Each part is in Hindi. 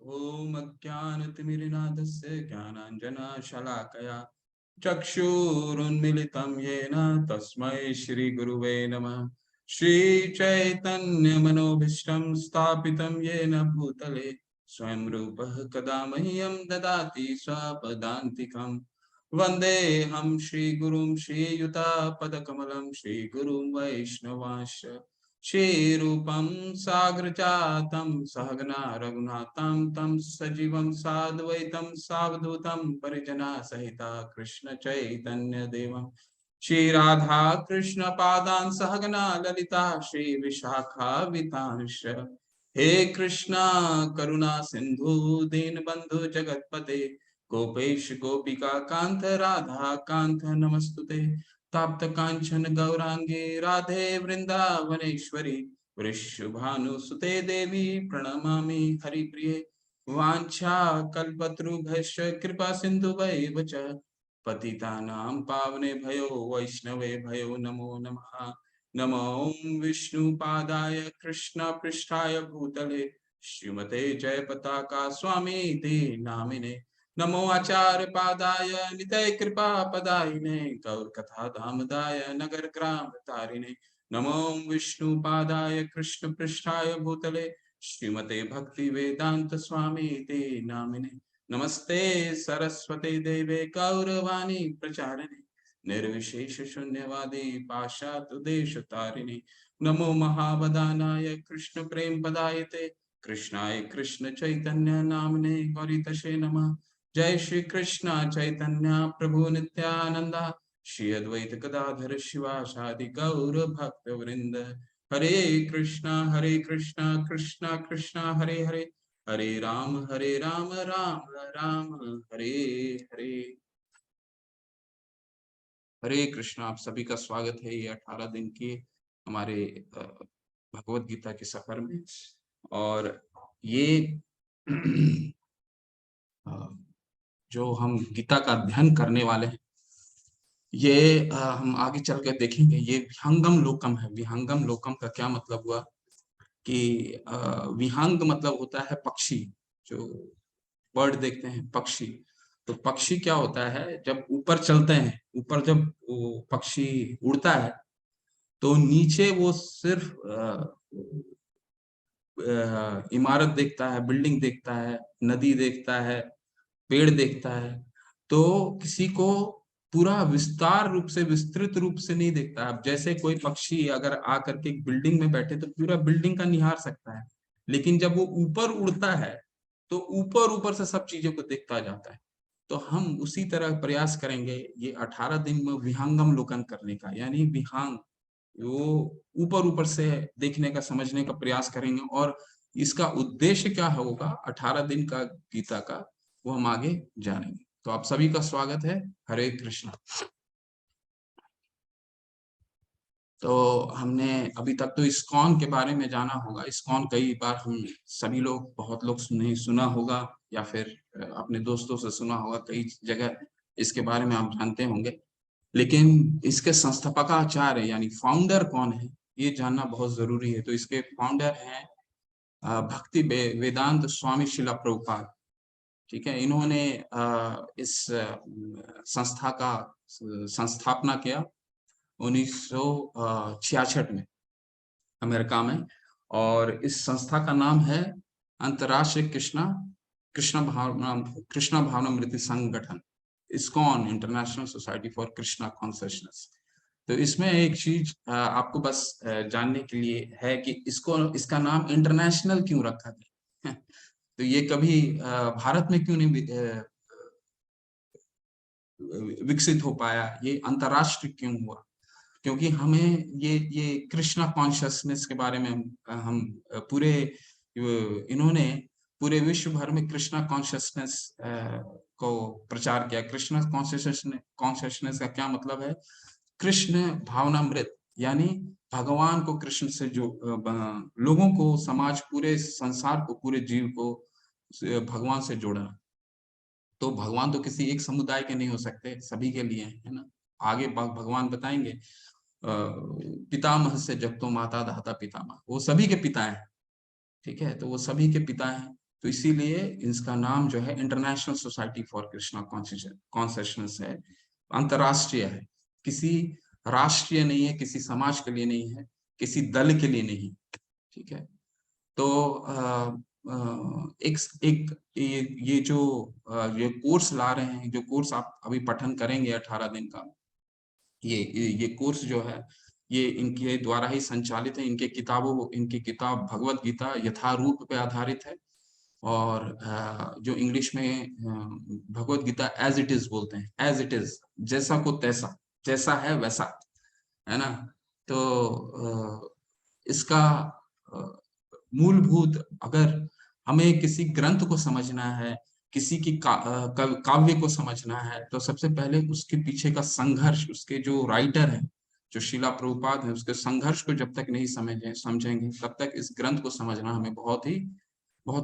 ॐ अज्ञानतिमिरनाथस्य ज्ञानाञ्जनशलाकया चक्षुरुन्मिलितं येन तस्मै श्रीगुरुवे नमः। श्रीचैतन्यमनोभीष्टं स्थापितं येन भूतले स्वयं रूपः कदा मह्यं ददाति स्वपदान्तिकम्। वन्देऽहं श्रीगुरुं श्रीयुतापदकमलं श्रीगुरुं वैष्णवांश्च श्रीरूपं साग्रजातं सहगना रघुनाथं तं सजीवं साद्वैतं सावधूतं परिजना सहिता कृष्ण चैतन्य देवं श्रीराधा कृष्ण पादान् सहगना ललिता श्री विशाखा वितांश। हे कृष्णा करुणा सिंधु दीनबंधु जगतपते गोपेश गोपिका कांत राधा कांत नमस्तुते। ताप्त कांचन गौरांगे राधे वृंदावनेश्वरी वृषभानुसुते देवी प्रणमामि हरिप्रिये। वाञ्छा कल्पतरुभ्यश्च कृपा सिन्धुभैव च पतितानां पावनेभ्यो वैष्णवेभ्यो नमो नमः। नमो विष्णुपादाय कृष्णपृष्ठाय भूतले श्रीमते जयपताका स्वामीति नामिने। नमो आचार्य पादाय नितय कृपा पदायिने गौरकथा धामदाय नगर ग्राम तारिणे। नमो विष्णुपादाय कृष्ण पृष्ठाय भूतले श्रीमते भक्ति वेदांत स्वामी ते नामिने। नमस्ते सरस्वती देवे गौरवाणी प्रचारिणे निर्विशेष शून्यवादी पाशात देश तारिणे। नमो महावदानाय कृष्ण प्रेम पदायते कृष्णाय कृष्ण चैतन्य नामने गौरीतशे नमः। जय श्री कृष्ण चैतन्य प्रभु नित्यानंदा श्री अद्वैत गदाधर शिवासादि गौर भक्त वृंद। हरे कृष्णा कृष्णा कृष्णा हरे हरे हरे राम राम राम हरे हरे। हरे कृष्णा। आप सभी का स्वागत है ये 18 दिन की हमारे भगवत गीता के सफर में। और ये जो हम गीता का अध्ययन करने वाले हैं ये हम आगे चल कर देखेंगे। ये विहंगम लोकम है। विहंगम लोकम का क्या मतलब हुआ कि विहंग मतलब होता है पक्षी, जो बर्ड देखते हैं पक्षी। तो पक्षी क्या होता है, जब ऊपर चलते हैं, ऊपर जब वो पक्षी उड़ता है तो नीचे वो सिर्फ इमारत देखता है, बिल्डिंग देखता है, नदी देखता है, पेड़ देखता है। तो किसी को पूरा विस्तार रूप से, विस्तृत रूप से नहीं देखता। अब जैसे कोई पक्षी अगर आकर के एक बिल्डिंग में बैठे तो पूरा बिल्डिंग का निहार सकता है, लेकिन जब वो ऊपर उड़ता है तो ऊपर ऊपर से सब चीजों को देखता जाता है। तो हम उसी तरह प्रयास करेंगे ये 18 दिन में विहंगम लोकन करने का, यानी विहंग वो ऊपर ऊपर से देखने का, समझने का प्रयास करेंगे। और इसका उद्देश्य क्या होगा 18 दिन का गीता का, वो हम आगे जानेंगे। तो आप सभी का स्वागत है। हरे कृष्ण। तो हमने अभी तक तो इस्कॉन के बारे में जाना होगा। इस्कॉन कई बार हम सभी लोग, बहुत लोग सुना होगा या फिर अपने दोस्तों से सुना होगा, कई जगह इसके बारे में आप जानते होंगे। लेकिन इसके संस्थापकाचार्य यानी फाउंडर कौन है ये जानना बहुत जरूरी है। तो इसके फाउंडर हैं भक्ति वेदांत स्वामी शिला प्रभुपाद। ठीक है, इन्होंने इस संस्था का संस्थापना किया 1966 में अमेरिका में। और इस संस्था का नाम है अंतर्राष्ट्रीय कृष्णा भावनामृति संगठन, ISKCON, international society for Krishna consciousness. तो इसमें एक चीज आपको बस जानने के लिए है कि इसका नाम इंटरनेशनल क्यों रखा गया। तो ये कभी भारत में क्यों नहीं विकसित हो पाया, ये अंतरराष्ट्रीय क्यों हुआ? क्योंकि हमें ये कृष्णा कॉन्शियसनेस के बारे में हम पूरे इन्होंने पूरे विश्व भर में कृष्णा कॉन्शियसनेस को प्रचार किया। कृष्णा कॉन्शियसनेस का क्या मतलब है? कृष्ण भावनामृत, यानी भगवान को कृष्ण से जो लोगों को, समाज, पूरे संसार को, पूरे जीव को भगवान से जोड़ना। तो भगवान तो किसी एक समुदाय के नहीं हो सकते, सभी के लिए है ना। आगे भगवान बताएंगे पितामह से जब तो माता धाता पितामह, वो सभी के पिता हैं। ठीक है, तो वो सभी के पिता हैं। तो इसीलिए इसका नाम जो है international society for Krishna consciousness है, अंतरराष्ट्रीय है, किसी राष्ट्रीय नहीं है, किसी समाज के लिए नहीं है, किसी दल के लिए नहीं। ठीक है, तो एक ये जो ये कोर्स ला रहे हैं, जो कोर्स आप अभी पठन करेंगे 18 दिन का, ये कोर्स जो है ये इनके द्वारा ही संचालित है। इनकी किताब भगवत गीता यथारूप पे आधारित है, और जो इंग्लिश में Bhagavad Gita as it is बोलते हैं, एज इट इज, जैसा को तैसा, जैसा है वैसा, है ना। तो इसका मूलभूत, अगर हमें किसी ग्रंथ को समझना है, किसी की काव्य को समझना है, तो सबसे पहले उसके पीछे का संघर्ष, उसके जो राइटर है, जो शिला प्रभुपाद है, उसके संघर्ष को जब तक नहीं समझेंगे तब तक इस ग्रंथ को समझना हमें बहुत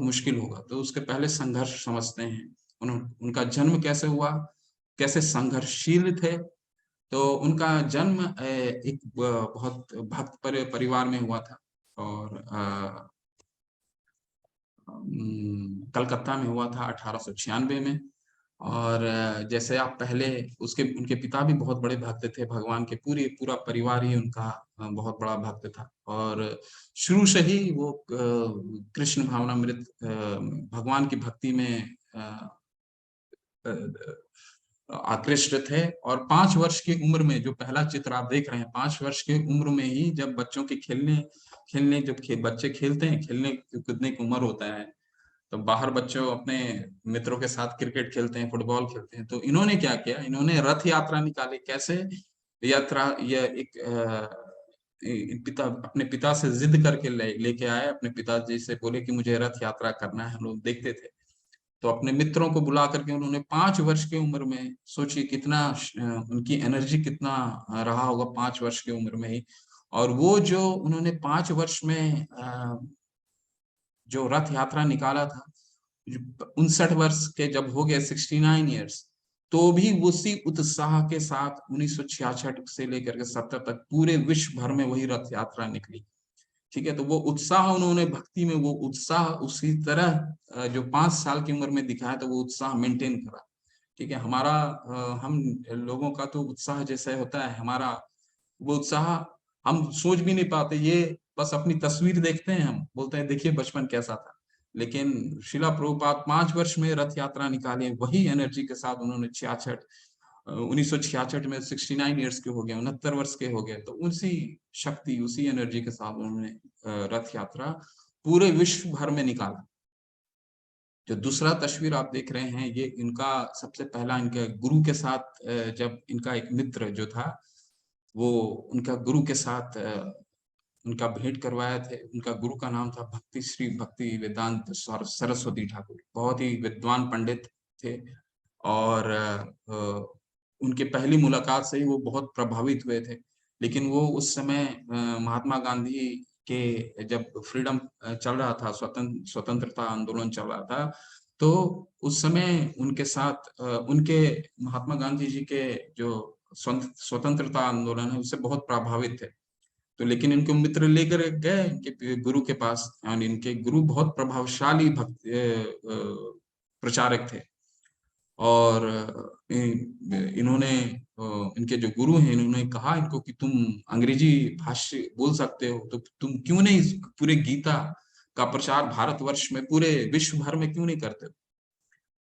मुश्किल होगा। तो उसके पहले संघर्ष समझते हैं, उनका जन्म कैसे हुआ, कैसे संघर्षशील थे। तो उनका जन्म एक बहुत भक्त परिवार में हुआ था, और कलकत्ता में हुआ था 1896 में। और जैसे आप पहले उनके पिता भी बहुत बड़े भक्त थे भगवान के, पूरा परिवार ही उनका बहुत बड़ा भक्त था, और शुरू से ही वो कृष्ण भावनामृत भगवान की भक्ति में आकृष्ट थे। और 5 वर्ष की उम्र में, जो पहला चित्र आप देख रहे हैं, 5 वर्ष की उम्र में ही जब बच्चों के खेलने जब बच्चे खेलते हैं, खेलने कूदने की उम्र होता है, तो बाहर बच्चों अपने मित्रों के साथ क्रिकेट खेलते हैं, फुटबॉल खेलते हैं। तो इन्होंने क्या किया, इन्होंने रथ यात्रा निकाली। कैसे यात्रा, यह अपने पिता से जिद करके लेके आए, अपने पिताजी से बोले कि मुझे रथ यात्रा करना है। हम लोग देखते थे, तो अपने मित्रों को बुला करके उन्होंने 5 वर्ष की उम्र में, सोचिए कितना उनकी एनर्जी कितना रहा होगा 5 वर्ष की उम्र में ही। और वो जो उन्होंने 5 वर्ष में जो रथ यात्रा निकाला था, 59 वर्ष के जब हो गए, 69 ईयर्स, तो भी उसी उत्साह के साथ 1966 से लेकर के 70 तक पूरे विश्व भर में वही रथ यात्रा निकली। ठीक है, तो वो उत्साह उन्होंने भक्ति में, वो उत्साह उसी तरह जो 5 साल की उम्र में दिखाया, तो वो उत्साह मेंटेन करा। ठीक है, हम लोगों का तो उत्साह जैसा होता है, हमारा वो उत्साह हम सोच भी नहीं पाते। ये बस अपनी तस्वीर देखते हैं, हम बोलते हैं देखिए बचपन कैसा था। लेकिन शिला प्रभुपाद 5 वर्ष में रथ यात्रा निकाली, वही एनर्जी के साथ उन्होंने 1966 में 69 ईयर्स के हो गए, 69 वर्ष के हो गए, तो उसी शक्ति, उसी एनर्जी के साथ उन्होंने रथ यात्रा पूरे विश्व भर में निकाला। जो दूसरा तस्वीर आप देख रहे हैं, ये इनका सबसे पहला, इनके गुरु के साथ जब इनका एक मित्र जो था, वो उनका गुरु के साथ उनका भेंट करवाया थे। उनका गुरु का नाम था भक्ति वेदांत सरस्वती ठाकुर, बहुत ही विद्वान पंडित थे। और उनके पहली मुलाकात से ही वो बहुत प्रभावित हुए थे। लेकिन वो उस समय महात्मा गांधी के जब फ्रीडम चल रहा था, स्वतंत्रता आंदोलन चल रहा था, तो उस समय उनके साथ उनके महात्मा गांधी जी के जो स्वतंत्रता आंदोलन है, उससे बहुत प्रभावित थे। तो लेकिन इनको मित्र लेकर गए इनके गुरु के पास, और इनके गुरु बहुत प्रभावशाली प्रचारक थे। और इन्होंने इनके जो गुरु हैं, इन्होंने कहा इनको कि तुम अंग्रेजी भाषा बोल सकते हो, तो तुम क्यों नहीं पूरे गीता का प्रचार भारतवर्ष में, पूरे विश्व भर में क्यों नहीं करते हो।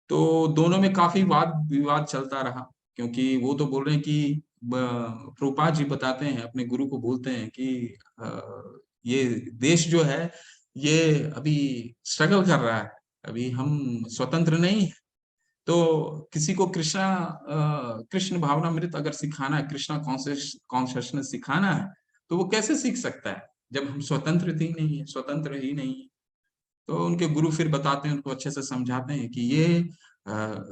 तो दोनों में काफी वाद विवाद चलता रहा, क्योंकि वो तो बोल रहे हैं कि प्रभुपाद जी बताते हैं, अपने गुरु को बोलते हैं कि ये देश जो है ये अभी स्ट्रगल कर रहा है, अभी हम स्वतंत्र नहीं है। तो किसी को कृष्ण भावनामृत अगर सिखाना है, कृष्णा कॉन्शियसनेस सिखाना है, तो वो कैसे सीख सकता है जब हम स्वतंत्र ही नहीं है। तो उनके गुरु फिर बताते हैं, उनको अच्छे से समझाते हैं कि ये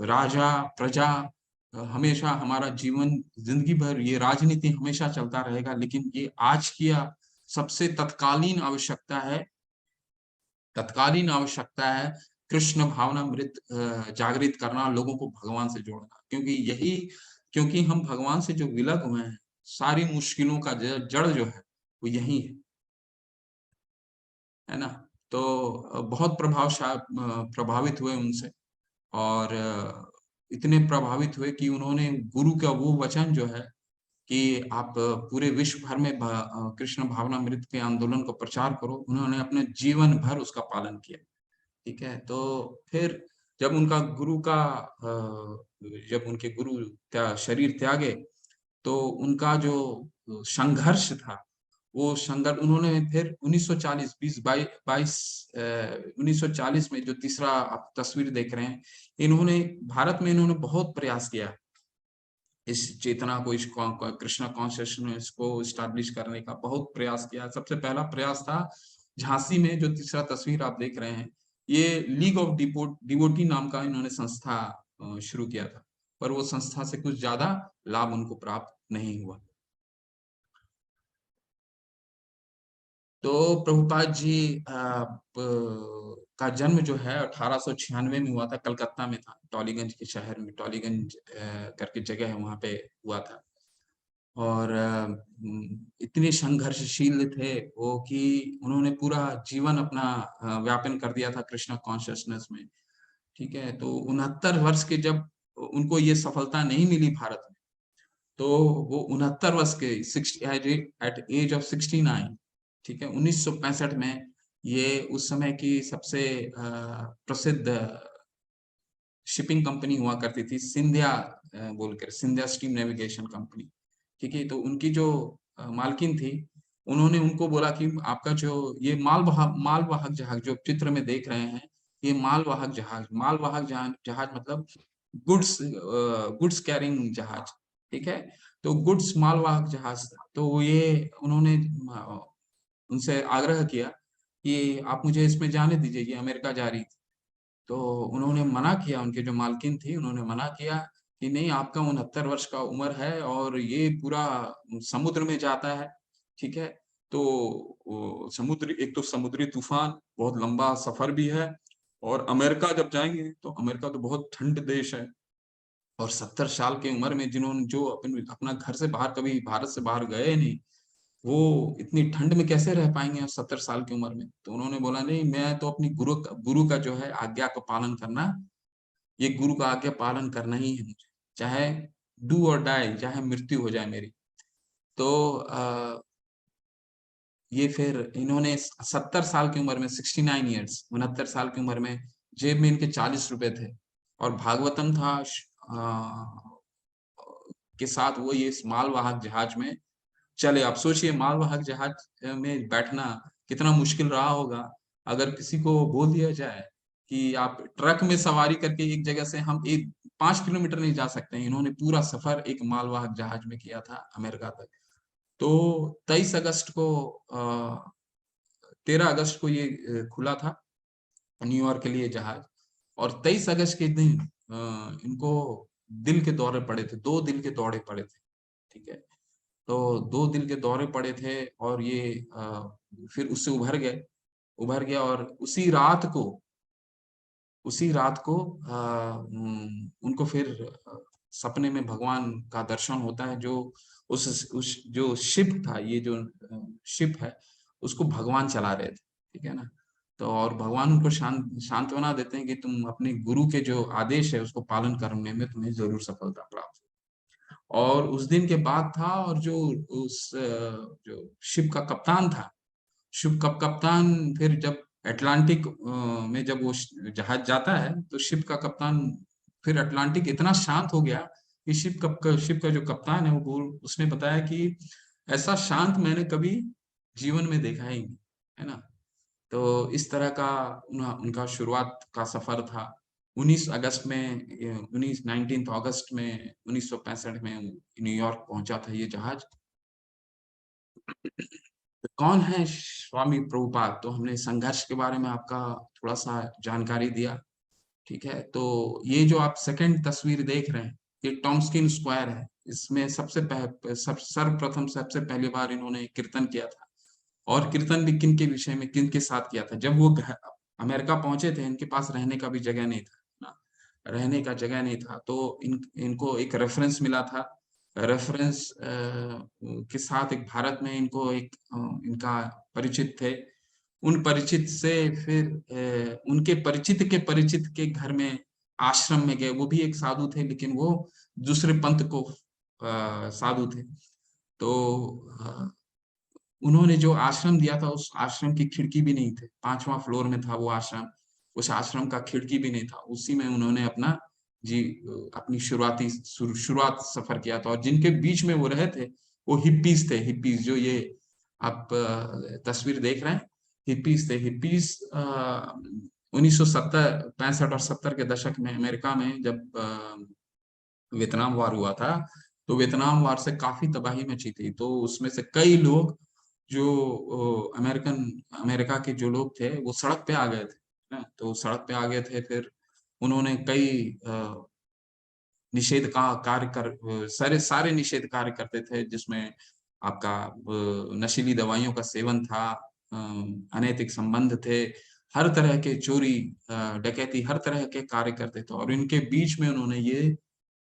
राजा प्रजा हमेशा हमारा जीवन, जिंदगी भर ये राजनीति हमेशा चलता रहेगा, लेकिन ये आज की सबसे तत्कालीन आवश्यकता है कृष्ण भावनामृत जागृत करना, लोगों को भगवान से जोड़ना। क्योंकि हम भगवान से जो विलग हुए हैं, सारी मुश्किलों का जड़ जो है वो यही है ना। तो बहुत प्रभावित हुए उनसे, और इतने प्रभावित हुए कि उन्होंने गुरु का वो वचन जो है कि आप पूरे विश्व भर में कृष्ण भावनामृत के आंदोलन को प्रचार करो, उन्होंने अपने जीवन भर उसका पालन किया। ठीक है, तो फिर जब उनका गुरु का जब उनके गुरु शरीर त्यागे, तो उनका जो संघर्ष था, वो संघर्ष उन्होंने फिर 1940 20 22 1940 में जो तीसरा आप तस्वीर देख रहे हैं, इन्होंने भारत में इन्होंने बहुत प्रयास किया इस चेतना को, इस कृष्णा कॉन्शियसनेस को स्टैब्लिश करने का बहुत प्रयास किया। सबसे पहला प्रयास था झांसी में, जो तीसरा तस्वीर आप देख रहे हैं, ये लीग ऑफ डिवोटी नाम का इन्होंने संस्था शुरू किया था, पर वो संस्था से कुछ ज्यादा लाभ उनको प्राप्त नहीं हुआ। तो प्रभुपाद जी का जन्म जो है 1896 में हुआ था, कलकत्ता में था, टॉलीगंज के शहर में, टॉलीगंज करके जगह है, वहां पे हुआ था। और इतने संघर्षशील थे वो कि उन्होंने पूरा जीवन अपना व्यापन कर दिया था कृष्णा कॉन्शियसनेस में। ठीक है, तो 69 वर्ष के जब उनको ये सफलता नहीं मिली भारत में, तो वो 69 वर्ष के एट एज ऑफ 69, ठीक है, 1965 में, ये उस समय की सबसे प्रसिद्ध शिपिंग कंपनी हुआ करती थी, सिंधिया बोलकर, सिंधिया स्टीम नेविगेशन कंपनी। ठीक है, तो उनकी जो मालकिन थी, उन्होंने उनको बोला कि आपका जो ये मालवाहक जहाज जो चित्र में देख रहे हैं, ये मालवाहक जहाज मतलब गुड्स कैरिंग जहाज। ठीक है, तो गुड्स मालवाहक जहाज था। तो ये उन्होंने उनसे आग्रह किया कि आप मुझे इसमें जाने दीजिए, ये अमेरिका जा रही थी। तो उन्होंने मना किया, उनके जो मालकिन थी उन्होंने मना किया कि नहीं, आपका 69 वर्ष का उम्र है और ये पूरा समुद्र में जाता है। ठीक है, तो एक तो समुद्री तूफान, बहुत लंबा सफर भी है, और अमेरिका जब जाएंगे तो अमेरिका तो बहुत ठंड देश है, और 70 साल की उम्र में जिन्होंने जो अपना घर से बाहर, कभी भारत से बाहर गए नहीं, वो इतनी ठंड में कैसे रह पाएंगे 70 साल की उम्र में। तो उन्होंने बोला नहीं, मैं तो अपनी गुरु का जो है आज्ञा का पालन करना, ये गुरु का आज्ञा पालन करना ही है मुझे, चाहे डू और डाई, चाहे मृत्यु हो जाए मेरी। तो ये फिर इन्होंने 70 साल की उम्र में, 69 ईयर्स, 69 साल की उम्र में, जेब में इनके 40 रुपए थे, और भागवतम था के साथ वो ये मालवाहक जहाज में चले। आप सोचिए, मालवाहक जहाज में बैठना कितना मुश्किल रहा होगा। अगर किसी को बोल दिया जाए कि आप ट्रक में सवारी करके एक जगह से हम एक 5 किलोमीटर नहीं जा सकते हैं, इन्होंने पूरा सफर एक मालवाहक जहाज में किया था अमेरिका तक। तो 23 अगस्त को 13 अगस्त को ये खुला था न्यूयॉर्क के लिए जहाज, और 23 अगस्त के दिन इनको दिल के दौरे पड़े थे, 2 दिल के दौरे पड़े थे। ठीक है, तो 2 दिन के दौरे पड़े थे, और ये फिर उससे उभर गया, और उसी रात को उनको फिर सपने में भगवान का दर्शन होता है, जो उस जो शिप था, ये जो शिप है, उसको भगवान चला रहे थे। ठीक है ना, तो और भगवान उनको सांत्वना देते हैं कि तुम अपने गुरु के जो आदेश है उसको पालन करने में तुम्हें जरूर सफलता प्राप्त। और उस दिन के बाद था, और जो उस जो शिप का कप्तान था, शिप का कप्तान फिर जब अटलांटिक में जब वो जहाज जाता है, तो शिप का कप्तान फिर अटलांटिक इतना शांत हो गया कि शिप का जो कप्तान है वो उसने बताया कि ऐसा शांत मैंने कभी जीवन में देखा ही नहीं, है ना। तो इस तरह का उनका शुरुआत का सफर था। 19 अगस्त में 19 अगस्त में 1965 में न्यूयॉर्क पहुंचा था ये जहाज। तो कौन है स्वामी प्रभुपाद? तो हमने संघर्ष के बारे में आपका थोड़ा सा जानकारी दिया। ठीक है, तो ये जो आप सेकंड तस्वीर देख रहे हैं, ये टॉम्स्किन स्क्वायर है। इसमें सर्वप्रथम सबसे पहली बार इन्होंने कीर्तन किया था, और कीर्तन भी किन के विषय में, किन के साथ किया था। जब वो अमेरिका पहुंचे थे, इनके पास रहने का भी जगह नहीं था ना, रहने का जगह नहीं था, तो इनको एक रेफरेंस मिला था। रेफरेंस के साथ एक भारत में इनको एक इनका परिचित थे, उन परिचित से फिर उनके परिचित के घर में आश्रम में गए। वो भी एक साधु थे, लेकिन वो दूसरे पंथ को साधु थे। तो उन्होंने जो आश्रम दिया था, उस आश्रम की खिड़की भी नहीं थी, 5वां फ्लोर में था वो आश्रम। उस आश्रम का खिड़की भी नहीं था, उसी में उन्होंने अपना जी अपनी शुरुआत सफर किया था। और जिनके बीच में वो रहे थे वो हिप्पीज थे। हिप्पीज जो ये आप तस्वीर देख रहे हैं, हिप्पीज थे। हिप्पीज 1970 65 और 70 के दशक में अमेरिका में जब वियतनाम वार हुआ था, तो वियतनाम वार से काफी तबाही मची थी। तो उसमें से कई लोग जो अमेरिका के जो लोग थे वो सड़क पे आ गए थे ना। तो सड़क पे आ गए थे, फिर उन्होंने कई निषेध का कार्य कर सारे सारे निषेध कार्य करते थे, जिसमें आपका नशीली दवाइयों का सेवन था, अनैतिक संबंध थे, हर तरह के चोरी डकैती, हर तरह के कार्य करते थे। और इनके बीच में उन्होंने ये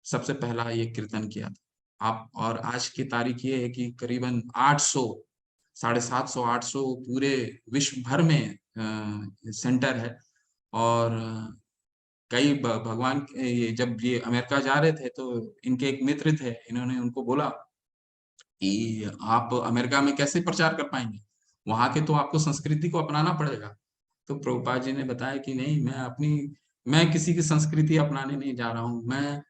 सबसे पहला ये कीर्तन किया था। आप और आज की तारीख ये है कि करीबन 800 750 800 पूरे विश्व भर में सेंटर है। और भगवान ये जब ये अमेरिका जा रहे थे, तो इनके एक मित्र थे, इन्होंने उनको बोला कि आप अमेरिका में कैसे प्रचार कर पाएंगे, वहां के तो आपको संस्कृति को अपनाना पड़ेगा। तो प्रभुपाद जी ने बताया कि नहीं, मैं किसी की संस्कृति अपनाने नहीं जा रहा हूँ, मैं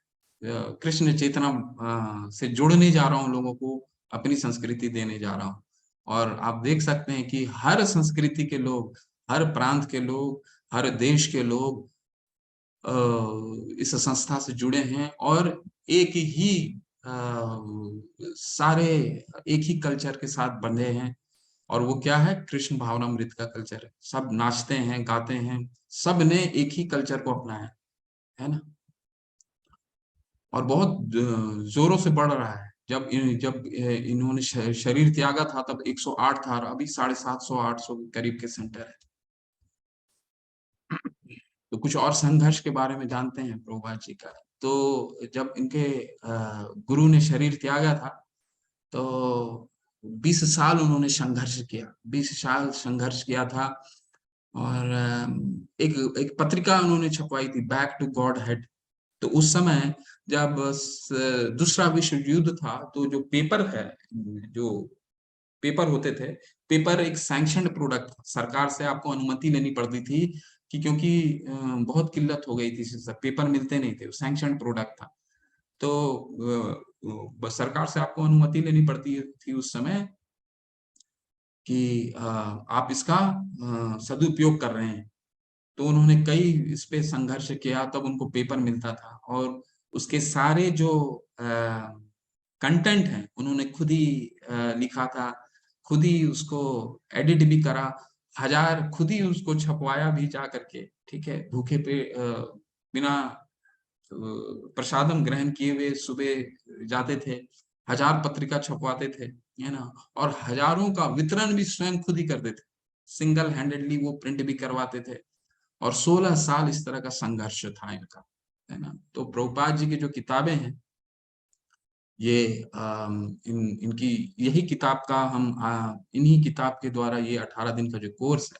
कृष्ण चेतना से जोड़ने जा रहा हूँ, लोगों को अपनी संस्कृति देने जा रहा हूँ। और आप देख सकते हैं कि हर संस्कृति के लोग, हर प्रांत के लोग, हर देश के लोग इस संस्था से जुड़े हैं, और एक ही अ, सारे एक ही कल्चर के साथ बंधे हैं। और वो क्या है, कृष्ण भावनामृत का कल्चर है। सब नाचते हैं, गाते हैं, सब ने एक ही कल्चर को अपनाया है ना। और बहुत जोरों से बढ़ रहा है। जब इन्होंने शरीर त्यागा था तब 108 था, और अभी 750 800 के करीब के सेंटर है। तो कुछ और संघर्ष के बारे में जानते हैं प्रभुपाद जी का। तो जब इनके गुरु ने शरीर त्यागा था, तो 20 साल उन्होंने संघर्ष किया, 20 साल संघर्ष किया था। और एक एक पत्रिका उन्होंने छपवाई थी, बैक टू गॉड हेड। तो उस समय जब दूसरा विश्व युद्ध था, तो जो पेपर है, जो पेपर होते थे, पेपर एक सैंक्शनड प्रोडक्ट था, सरकार से आपको अनुमति लेनी पड़ती थी, कि क्योंकि बहुत किल्लत हो गई थी, पेपर मिलते नहीं थे, सैंक्शनड प्रोडक्ट था। तो सरकार से आपको अनुमति लेनी पड़ती थी उस समय कि आप इसका सदुपयोग कर रहे हैं। तो उन्होंने कई इस पे संघर्ष किया, तब उनको पेपर मिलता था। और उसके सारे जो कंटेंट हैं उन्होंने खुद ही लिखा था, खुद ही उसको एडिट भी करा, खुद ही उसको छपवाया भी जा करके, ठीक है, भूखे पे बिना प्रसादम ग्रहण किए हुए सुबह जाते थे, 1000 पत्रिका छपवाते थे, है ना। और हजारों का वितरण भी स्वयं खुद ही करते थे, सिंगल हैंडेडली वो प्रिंट भी करवाते थे। और 16 साल इस तरह का संघर्ष था इनका, है ना। तो प्रभुपाद जी की जो किताबें हैं, ये इनकी यही किताब का हम इन्हीं किताब के द्वारा, ये 18 दिन का जो कोर्स है,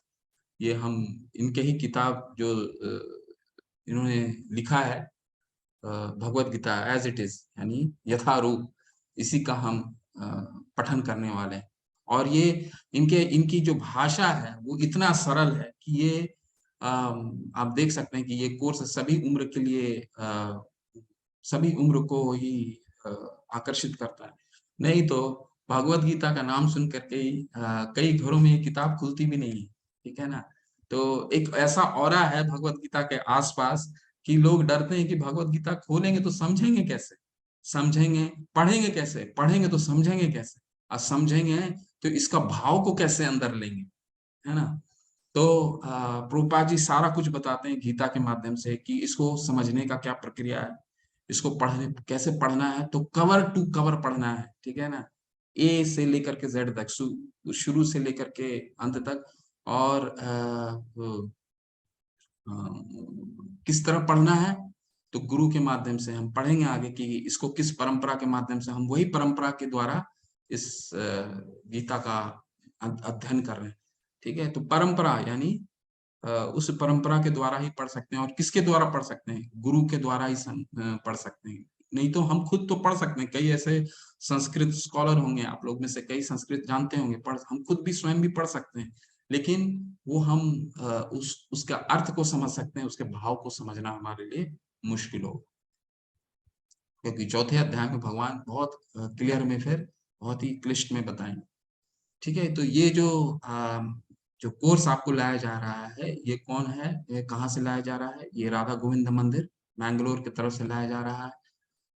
ये हम इनके ही किताब जो इन्होंने लिखा है, Bhagavad Gita as it is, यानी यथारूप, इसी का हम पठन करने वाले हैं। और ये इनकी जो भाषा है वो इतना सरल है कि ये आप देख सकते हैं कि ये कोर्स सभी उम्र के लिए, सभी उम्र को ही अ, आकर्षित करता है। नहीं तो भगवत गीता का नाम सुन करके ही कई घरों में ये किताब खुलती भी नहीं है, ठीक है ना। तो एक ऐसा ऑरा है भगवत गीता के आसपास कि लोग डरते हैं कि भगवत गीता खोलेंगे तो समझेंगे कैसे, समझेंगे पढ़ेंगे कैसे, पढ़ेंगे तो समझेंगे कैसे, और समझेंगे तो इसका भाव को कैसे अंदर लेंगे, है ना। तो प्रभुपाद जी सारा कुछ बताते हैं गीता के माध्यम से, कि इसको समझने का क्या प्रक्रिया है, इसको पढ़ने कैसे पढ़ना है, तो कवर टू कवर पढ़ना है, ठीक है ना, ए से लेकर के जेड तक, शुरू से लेकर के अंत तक। और किस तरह पढ़ना है, तो गुरु के माध्यम से हम पढ़ेंगे आगे, कि इसको किस परंपरा के माध्यम से, हम वही परंपरा के द्वारा इस गीता का अध्ययन कर रहे हैं, ठीक है, तो परंपरा यानी उस परंपरा के द्वारा ही पढ़ सकते हैं। और किसके द्वारा पढ़ सकते हैं? गुरु के द्वारा ही पढ़ सकते हैं। नहीं तो हम खुद तो पढ़ सकते हैं, कई ऐसे संस्कृत स्कॉलर होंगे, आप लोग में से कई संस्कृत जानते होंगे, पढ़ हम खुद भी स्वयं भी पढ़ सकते हैं, लेकिन वो हम उसका अर्थ को समझ सकते हैं, उसके भाव को समझना हमारे लिए मुश्किल हो, क्योंकि चौथे अध्याय में भगवान बहुत क्लियर में फिर बहुत ही क्लिष्ट में बताएंगे। ठीक है, तो ये जो कोर्स आपको लाया जा रहा है, ये कौन है, ये कहाँ से लाया जा रहा है? ये राधा गोविंद मंदिर मैंगलोर की तरफ से लाया जा रहा है।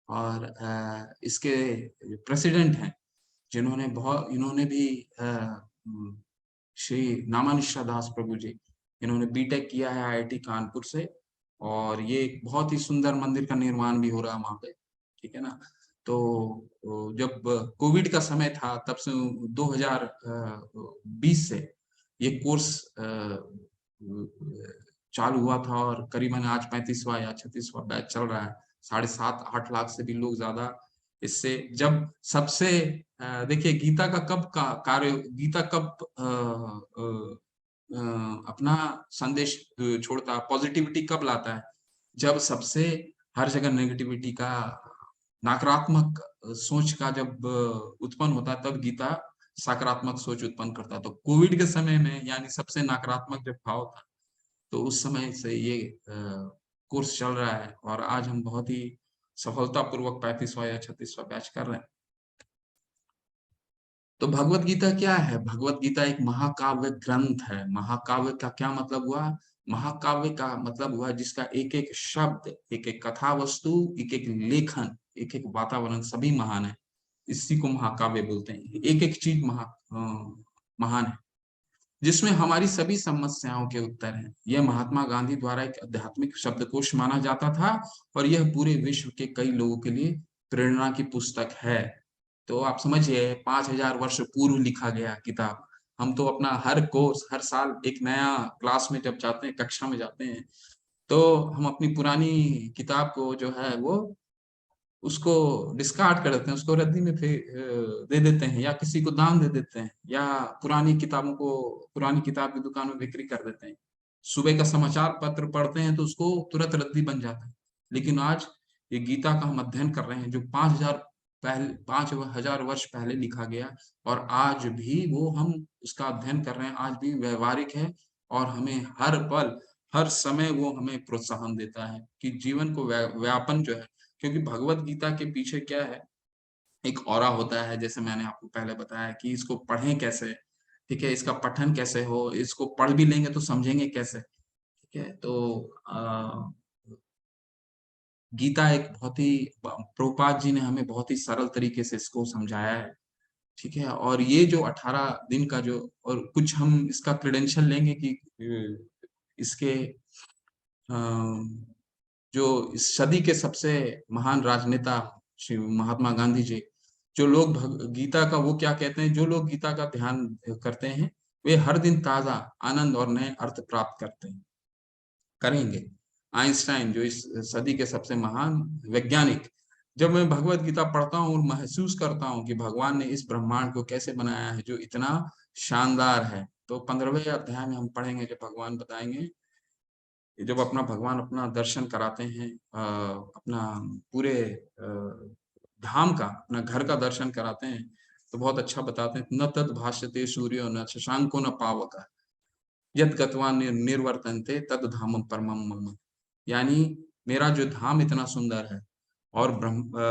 और इसके प्रेसिडेंट हैं जिन्होंने बहुत, इन्होंने भी श्री नामानिशा दास प्रभु जी, इन्होंने बीटेक किया है आईआईटी कानपुर से। और ये एक बहुत ही सुंदर मंदिर का निर्माण भी हो रहा है वहां पे, ठीक है ना। तो जब कोविड का समय था तब से 2020 से ये कोर्स चालू हुआ था, और करीबन आज 35वां या 36वां बैच चल रहा है। 7.5-8 लाख से भी लोग ज्यादा इससे, जब सबसे देखिए गीता का कब का कार्य, गीता कब अपना संदेश छोड़ता, पॉजिटिविटी कब लाता है? जब सबसे हर जगह नेगेटिविटी का, नकारात्मक सोच का जब उत्पन्न होता है, तब गीता सकारात्मक सोच उत्पन्न करता है। तो कोविड के समय में यानी सबसे नकारात्मक जब भाव था, तो उस समय से ये कोर्स चल रहा है, और आज हम बहुत ही सफलतापूर्वक 35वां या 36वां बैच कर रहे हैं। तो भगवत गीता क्या है? भगवत गीता एक महाकाव्य ग्रंथ है। महाकाव्य का क्या मतलब हुआ? महाकाव्य का मतलब हुआ जिसका एक एक शब्द, एक एक कथा वस्तु, एक एक लेखन, एक एक वातावरण सभी महान है। इसी को महाकाव्य बोलते हैं। एक एक चीज महान है, जिसमें हमारी सभी समस्याओं के उत्तर हैं। यह महात्मा गांधी द्वारा एक आध्यात्मिक शब्दकोश माना जाता था, और यह पूरे विश्व के कई लोगों के लिए प्रेरणा की पुस्तक है। तो आप समझिए 5,000 वर्ष पूर्व लिखा गया किताब। हम तो अपना हर कोर्स, हर साल एक नया क्लास में जब जाते हैं, कक्षा में जाते हैं, तो हम अपनी पुरानी किताब को जो है वो उसको डिस्कार्ड कर देते हैं, उसको रद्दी में दे देते हैं, या किसी को दान दे देते हैं, या पुरानी किताबों को पुरानी किताब की दुकान में बिक्री कर देते हैं। सुबह का समाचार पत्र पढ़ते हैं तो उसको तुरंत रद्दी बन जाता है। लेकिन आज ये गीता का हम अध्ययन कर रहे हैं, जो 5,000 वर्ष पहले लिखा गया, और आज भी वो हम उसका अध्ययन कर रहे हैं, आज भी व्यवहारिक है। और हमें हर पल, हर समय वो हमें प्रोत्साहन देता है कि जीवन को व्यापन जो है, क्योंकि भगवत गीता के पीछे क्या है, एक ऑरा होता है, जैसे मैंने आपको पहले बताया कि इसको पढ़ें कैसे, ठीक है, इसका पठन कैसे हो, इसको पढ़ भी लेंगे तो समझेंगे कैसे, ठीक है। तो गीता एक बहुत ही, प्रभुपाद जी ने हमें बहुत ही सरल तरीके से इसको समझाया है, ठीक है। और ये जो 18 दिन का जो, और कुछ हम इसका क्रेडेंशियल लेंगे कि इसके जो इस सदी के सबसे महान राजनेता श्री महात्मा गांधी जी, जो लोग गीता का, वो क्या कहते हैं, जो लोग गीता का ध्यान करते हैं वे हर दिन ताजा आनंद और नए अर्थ प्राप्त करते हैं, करेंगे। आइंस्टाइन जो इस सदी के सबसे महान वैज्ञानिक, जब मैं भगवत गीता पढ़ता हूँ और महसूस करता हूँ कि भगवान ने इस ब्रह्मांड को कैसे बनाया है जो इतना शानदार है, तो 15वें अध्याय में हम पढ़ेंगे, जब भगवान बताएंगे, जब अपना भगवान अपना दर्शन कराते हैं, अपना पूरे धाम का, अपना घर का दर्शन कराते हैं, तो बहुत अच्छा बताते हैं। न तद भाष्यते सूर्यो न शशांको न पावक यद गत्वा निर्वर्तन्ते तद धामम परमम मम। यानी मेरा जो धाम इतना सुंदर है, और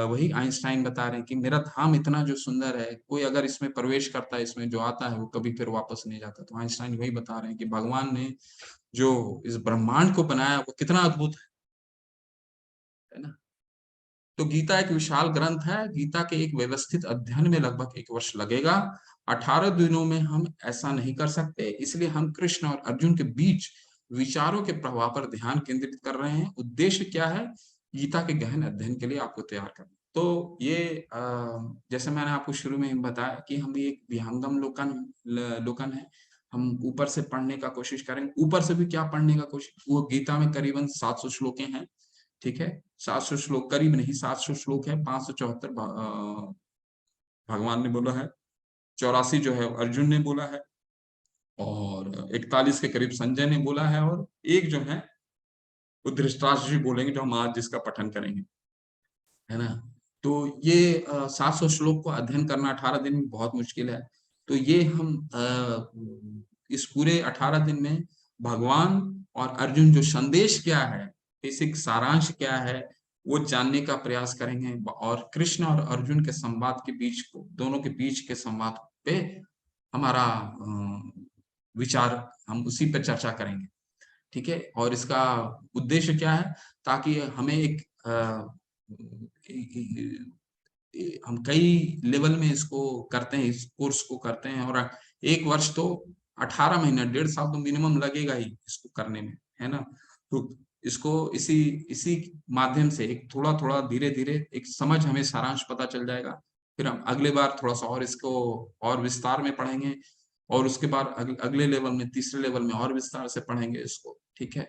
वही आइंस्टाइन बता रहे हैं कि मेरा धाम इतना जो सुंदर है, कोई अगर इसमें प्रवेश करता है, इसमें जो आता है, वो कभी फिर वापस नहीं जाता। तो आइंस्टाइन वही बता रहे हैं कि भगवान ने जो इस ब्रह्मांड को बनाया वो कितना अद्भुत है ना। तो गीता एक विशाल ग्रंथ है। गीता के एक व्यवस्थित अध्ययन में लगभग 1 वर्ष लगेगा। 18 दिनों में हम ऐसा नहीं कर सकते, इसलिए हम कृष्ण और अर्जुन के बीच विचारों के प्रभाव पर ध्यान केंद्रित कर रहे हैं। उद्देश्य क्या है? गीता के गहन अध्ययन के लिए आपको तैयार करना। तो ये जैसे मैंने आपको शुरू में ही बताया कि हम भी एक विहंगम लोकन है। हम ऊपर से पढ़ने का कोशिश करेंगे। ऊपर से भी क्या पढ़ने का कोशिश, वो गीता में करीबन 700 श्लोकें हैं, ठीक है। 700 श्लोक, करीब नहीं, 700 श्लोक है। 574 भगवान ने बोला है, 84 जो है अर्जुन ने बोला है, और 41 के करीब संजय ने बोला है, और एक जो है वो धृतराष्ट्र जी बोलेंगे, जो हम आज जिसका पठन करेंगे, है ना। तो ये 700 श्लोक को अध्ययन करना 18 दिन में बहुत मुश्किल है। तो ये हम इस पूरे 18 दिन में भगवान और अर्जुन जो संदेश क्या है, बेसिक सारांश क्या है, वो जानने का प्रयास करेंगे, और कृष्ण और अर्जुन के संवाद के बीच को, दोनों के बीच के संवाद पे हमारा विचार, हम उसी पे चर्चा करेंगे, ठीक है। और इसका उद्देश्य क्या है, ताकि हमें एक हम कई लेवल में इसको करते हैं, इस कोर्स को करते हैं, और एक वर्ष तो 18 महीना, 1.5 साल तो मिनिमम लगेगा ही इसको करने में, है ना। तो इसको इसी इसी माध्यम से एक थोड़ा थोड़ा धीरे धीरे एक समझ, हमें सारांश पता चल जाएगा। फिर हम अगले बार थोड़ा सा और इसको और विस्तार में पढ़ेंगे, और उसके बाद अगले लेवल में, तीसरे लेवल में और विस्तार से पढ़ेंगे इसको, ठीक है।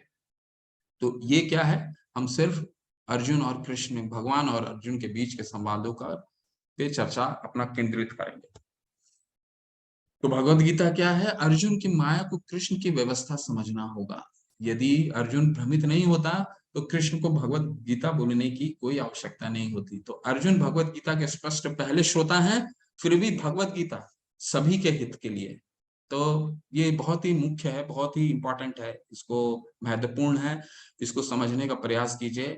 तो ये क्या है, हम सिर्फ अर्जुन और कृष्ण, भगवान और अर्जुन के बीच के संवादों का पे चर्चा अपना केंद्रित करेंगे। तो भगवत गीता क्या है, अर्जुन की माया को कृष्ण की व्यवस्था समझना होगा। यदि अर्जुन भ्रमित नहीं होता तो कृष्ण को भगवत गीता बोलने की कोई आवश्यकता नहीं होती। तो अर्जुन भगवत गीता के स्पष्ट पहले श्रोता हैं, फिर भी भगवत गीता सभी के हित के लिए। तो ये बहुत ही मुख्य है, बहुत ही इंपॉर्टेंट है, इसको महत्वपूर्ण है, इसको समझने का प्रयास कीजिए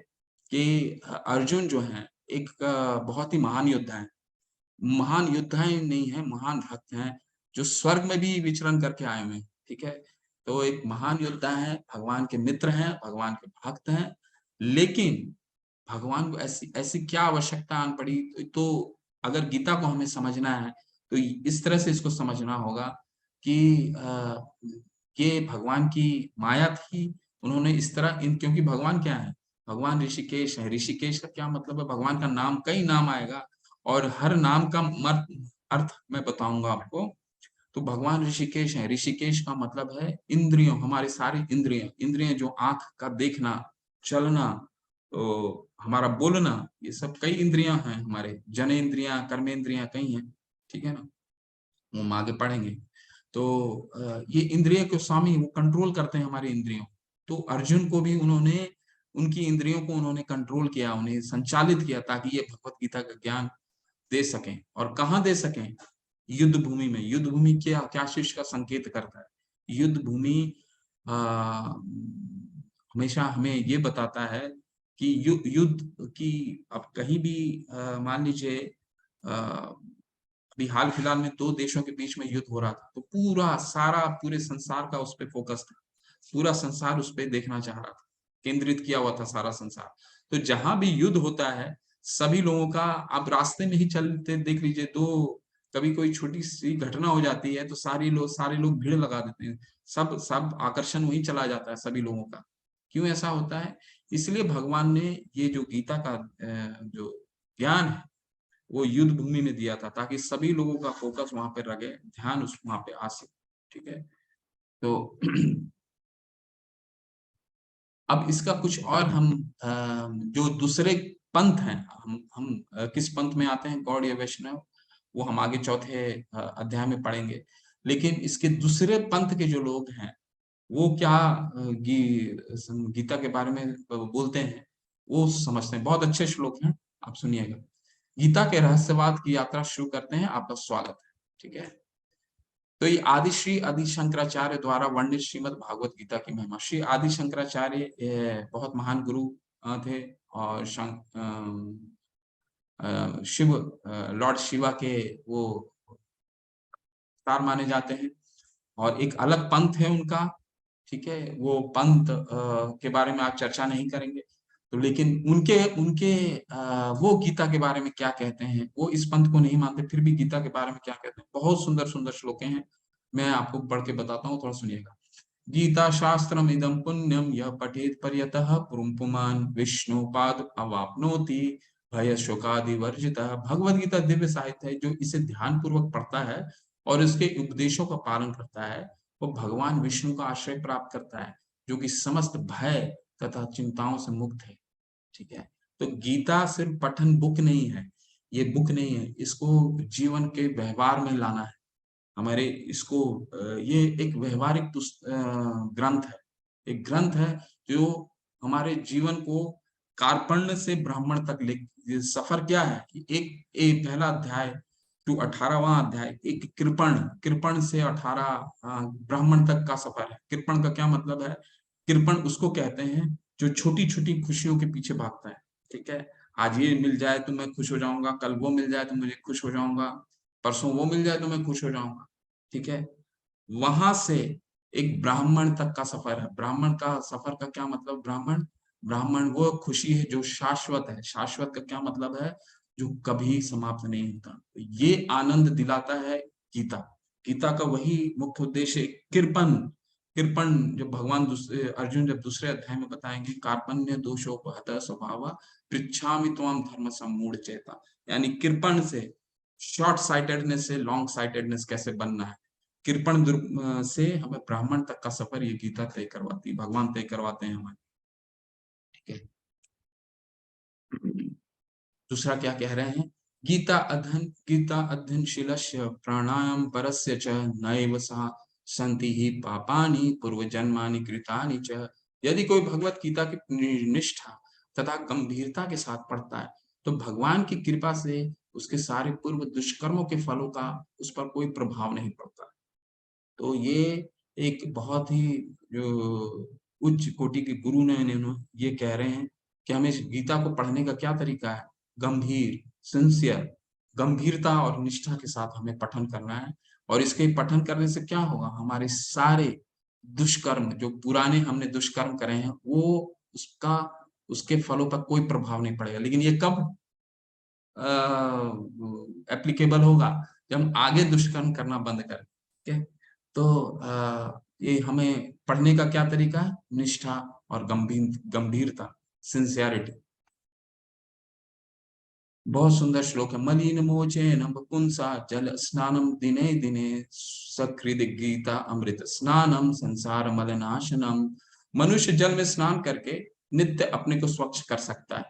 कि अर्जुन जो है एक बहुत ही महान योद्धा है। महान योद्धाएं नहीं है, महान भक्त हैं, जो स्वर्ग में भी विचरण करके आए हुए हैं, ठीक है। तो एक महान योद्धा है, भगवान के मित्र हैं, भगवान के भक्त हैं। लेकिन भगवान को ऐसी ऐसी क्या आवश्यकता आन पड़ी, तो अगर गीता को हमें समझना है तो इस तरह से इसको समझना होगा कि ये भगवान की माया थी। उन्होंने इस तरह क्योंकि भगवान क्या है, भगवान ऋषिकेश है। ऋषिकेश का क्या मतलब है, भगवान का नाम, कई नाम आएगा, और हर नाम का अर्थ मैं बताऊंगा आपको। तो भगवान ऋषिकेश है, ऋषिकेश का मतलब है इंद्रियों, हमारी सारी इंद्रियां, इंद्रियां जो आंख का देखना, चलना, तो हमारा बोलना, ये सब कई इंद्रियां हैं हमारे, जनेंद्रियां, कर्मेंद्रियां कई हैं, ठीक है ना। वो हम आगे पढ़ेंगे। तो ये इंद्रिय को स्वामी, वो कंट्रोल करते हैं हमारी इंद्रियों। तो अर्जुन को भी उन्होंने, उनकी इंद्रियों को उन्होंने कंट्रोल किया, उन्हें संचालित किया, ताकि ये भगवत गीता का ज्ञान दे सकें। और कहाँ दे सकें, युद्ध भूमि में। युद्ध भूमि क्या क्या चीज का संकेत करता है, युद्ध भूमि हमेशा हमें ये बताता है कि युद्ध की, अब कहीं भी मान लीजिए अभी हाल फिलहाल में दो देशों के बीच में युद्ध हो रहा था, तो पूरा सारा, पूरे संसार का उस पर फोकस था, पूरा संसार उस पर देखना चाह रहा था, केंद्रित किया हुआ था सारा संसार। तो जहां भी युद्ध होता है, सभी लोगों का, आप रास्ते में ही चलते देख लीजिए, दो कभी कोई छोटी सी घटना हो जाती है तो सारे लोग भीड़ लगा देते हैं, सब सब आकर्षण वहीं चला जाता है सभी लोगों का। क्यों ऐसा होता है, इसलिए भगवान ने ये जो गीता का जो ज्ञान है, वो युद्ध भूमि में दिया था, ताकि सभी लोगों का फोकस वहां पे रहे, ध्यान उस वहां पे आ सके, ठीक है। तो अब इसका कुछ और हम जो दूसरे पंथ हैं, हम किस पंथ में आते हैं, गौड़ या वैष्णव, वो हम आगे चौथे अध्याय में पढ़ेंगे। लेकिन इसके दूसरे पंथ के जो लोग हैं, वो क्या गीता के बारे में बोलते हैं, वो समझते हैं। बहुत अच्छे श्लोक हैं, आप सुनिएगा। गीता के रहस्यवाद की यात्रा शुरू करते हैं, आपका स्वागत है, ठीक है। तो ये आदि श्री आदि शंकराचार्य द्वारा वर्णित श्रीमद् भागवत गीता की महिमा। श्री आदि शंकराचार्य बहुत महान गुरु थे, और शिव, लॉर्ड शिवा के वो अवतार माने जाते हैं। और एक अलग पंथ है उनका, ठीक है। वो पंथ के बारे में आप चर्चा नहीं करेंगे, तो लेकिन उनके उनके वो गीता के बारे में क्या कहते हैं, वो इस पंथ को नहीं मानते, फिर भी गीता के बारे में क्या कहते हैं, बहुत सुंदर सुंदर श्लोके हैं। मैं आपको पढ़ के बताता हूँ, थोड़ा सुनिएगा। गीता शास्त्रम इदम पुण्यम यह पठेत पर्यतः पुरुषपुमान विष्णुपाद अवाप्नोति भय शोकादि वर्जितः। भगवद गीता दिव्य साहित्य है, जो इसे ध्यान पूर्वक पढ़ता है और इसके उपदेशों का पालन करता है, वो भगवान विष्णु का आश्रय प्राप्त करता है, जो कि समस्त भय तथा चिंताओं से मुक्त है, ठीक है। तो गीता सिर्फ पठन बुक नहीं है, ये बुक नहीं है, इसको जीवन के व्यवहार में लाना है, हमारे इसको ये एक व्यवहारिक ग्रंथ है, एक ग्रंथ है जो हमारे जीवन को कार्पण्य से ब्राह्मण तक ले, ये सफर क्या है कि एक पहला अध्याय टू 18वां अध्याय एक कृपण, कृपण से 18 ब्राह्मण तक का सफर है। कृपण का क्या मतलब है? कृपण उसको कहते हैं जो छोटी छोटी खुशियों के पीछे भागता है। ठीक है, आज ये मिल जाए तो मैं खुश हो जाऊंगा, कल वो मिल जाए तो मुझे खुश हो जाऊंगा, परसों वो मिल जाए तो मैं खुश हो जाऊंगा। ठीक है, वहां से एक ब्राह्मण तक का सफर है। ब्राह्मण का सफर का क्या मतलब? ब्राह्मण, ब्राह्मण वो खुशी है जो शाश्वत है। शाश्वत का क्या मतलब है? जो कभी समाप्त नहीं होता। ये आनंद दिलाता है गीता। गीता का वही मुख्य उद्देश्य है, कृपण। कृपण जब भगवान अर्जुन जब दूसरे अध्याय में बताएंगे, कार्पण्य दोषोपहत स्वभाव पृच्छामि त्वाम धर्म सम्मूढ़ चेता, यानी कृपण से, शॉर्ट साइटेडनेस से लॉन्ग साइटेडनेस कैसे बनना है। कृपण से हमें ब्राह्मण तक का सफर ये गीता तय करवाती है, भगवान तय करवाते हैं हमें। ठीक है, दूसरा क्या कह रहे हैं? गीता अध्ययनशीलस्य प्राणायाम परस्य च नैव सा संति ही पापानि पूर्व जन्मानि कृतानि च। यदि कोई भगवत गीता की निष्ठा तथा गंभीरता के साथ पढ़ता है तो भगवान की कृपा से उसके सारे पूर्व दुष्कर्मों के फलों का उस पर कोई प्रभाव नहीं पड़ता। तो ये एक बहुत ही जो उच्च कोटि के गुरु ने ये कह रहे हैं कि हमें इस गीता को पढ़ने का क्या तरीका है? गंभीर, सिंसियर, गंभीरता और निष्ठा के साथ हमें पठन करना है। और इसके पठन करने से क्या होगा? हमारे सारे दुष्कर्म, जो पुराने हमने दुष्कर्म करे हैं, वो उसका उसके फलों पर कोई प्रभाव नहीं पड़ेगा। लेकिन ये कब एप्लीकेबल होगा? जब हम आगे दुष्कर्म करना बंद करें। ठीक है, तो ये हमें पढ़ने का क्या तरीका है? निष्ठा और गंभीरता, सिंसियरिटी। बहुत सुंदर श्लोक है। मलिन मोचेन पुंसा जल स्नानम दिने दिने सकृद गीता अमृत स्नानम संसार मलनाशनम। मनुष्य जल में स्नान करके नित्य अपने को स्वच्छ कर सकता है,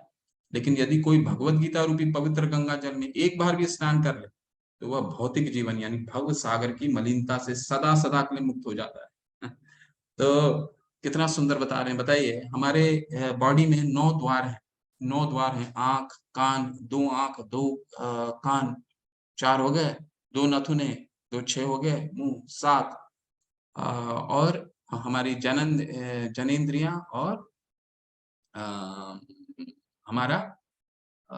लेकिन यदि कोई भगवत गीता रूपी पवित्र गंगा जल में एक बार भी स्नान कर ले तो वह भौतिक जीवन यानी भव सागर की मलिनता से सदा सदा के लिए मुक्त हो जाता है। तो कितना सुंदर बता रहे हैं, बताइए। हमारे बॉडी में 9 द्वार हैं, 9 द्वार हैं। आंख, कान, 2 आंख, 2 कान, 4 हो गए, 2 नथुने, 2 6 हो गए, मुंह 7, और हमारी जनेंद्रियां और अ, हमारा अ,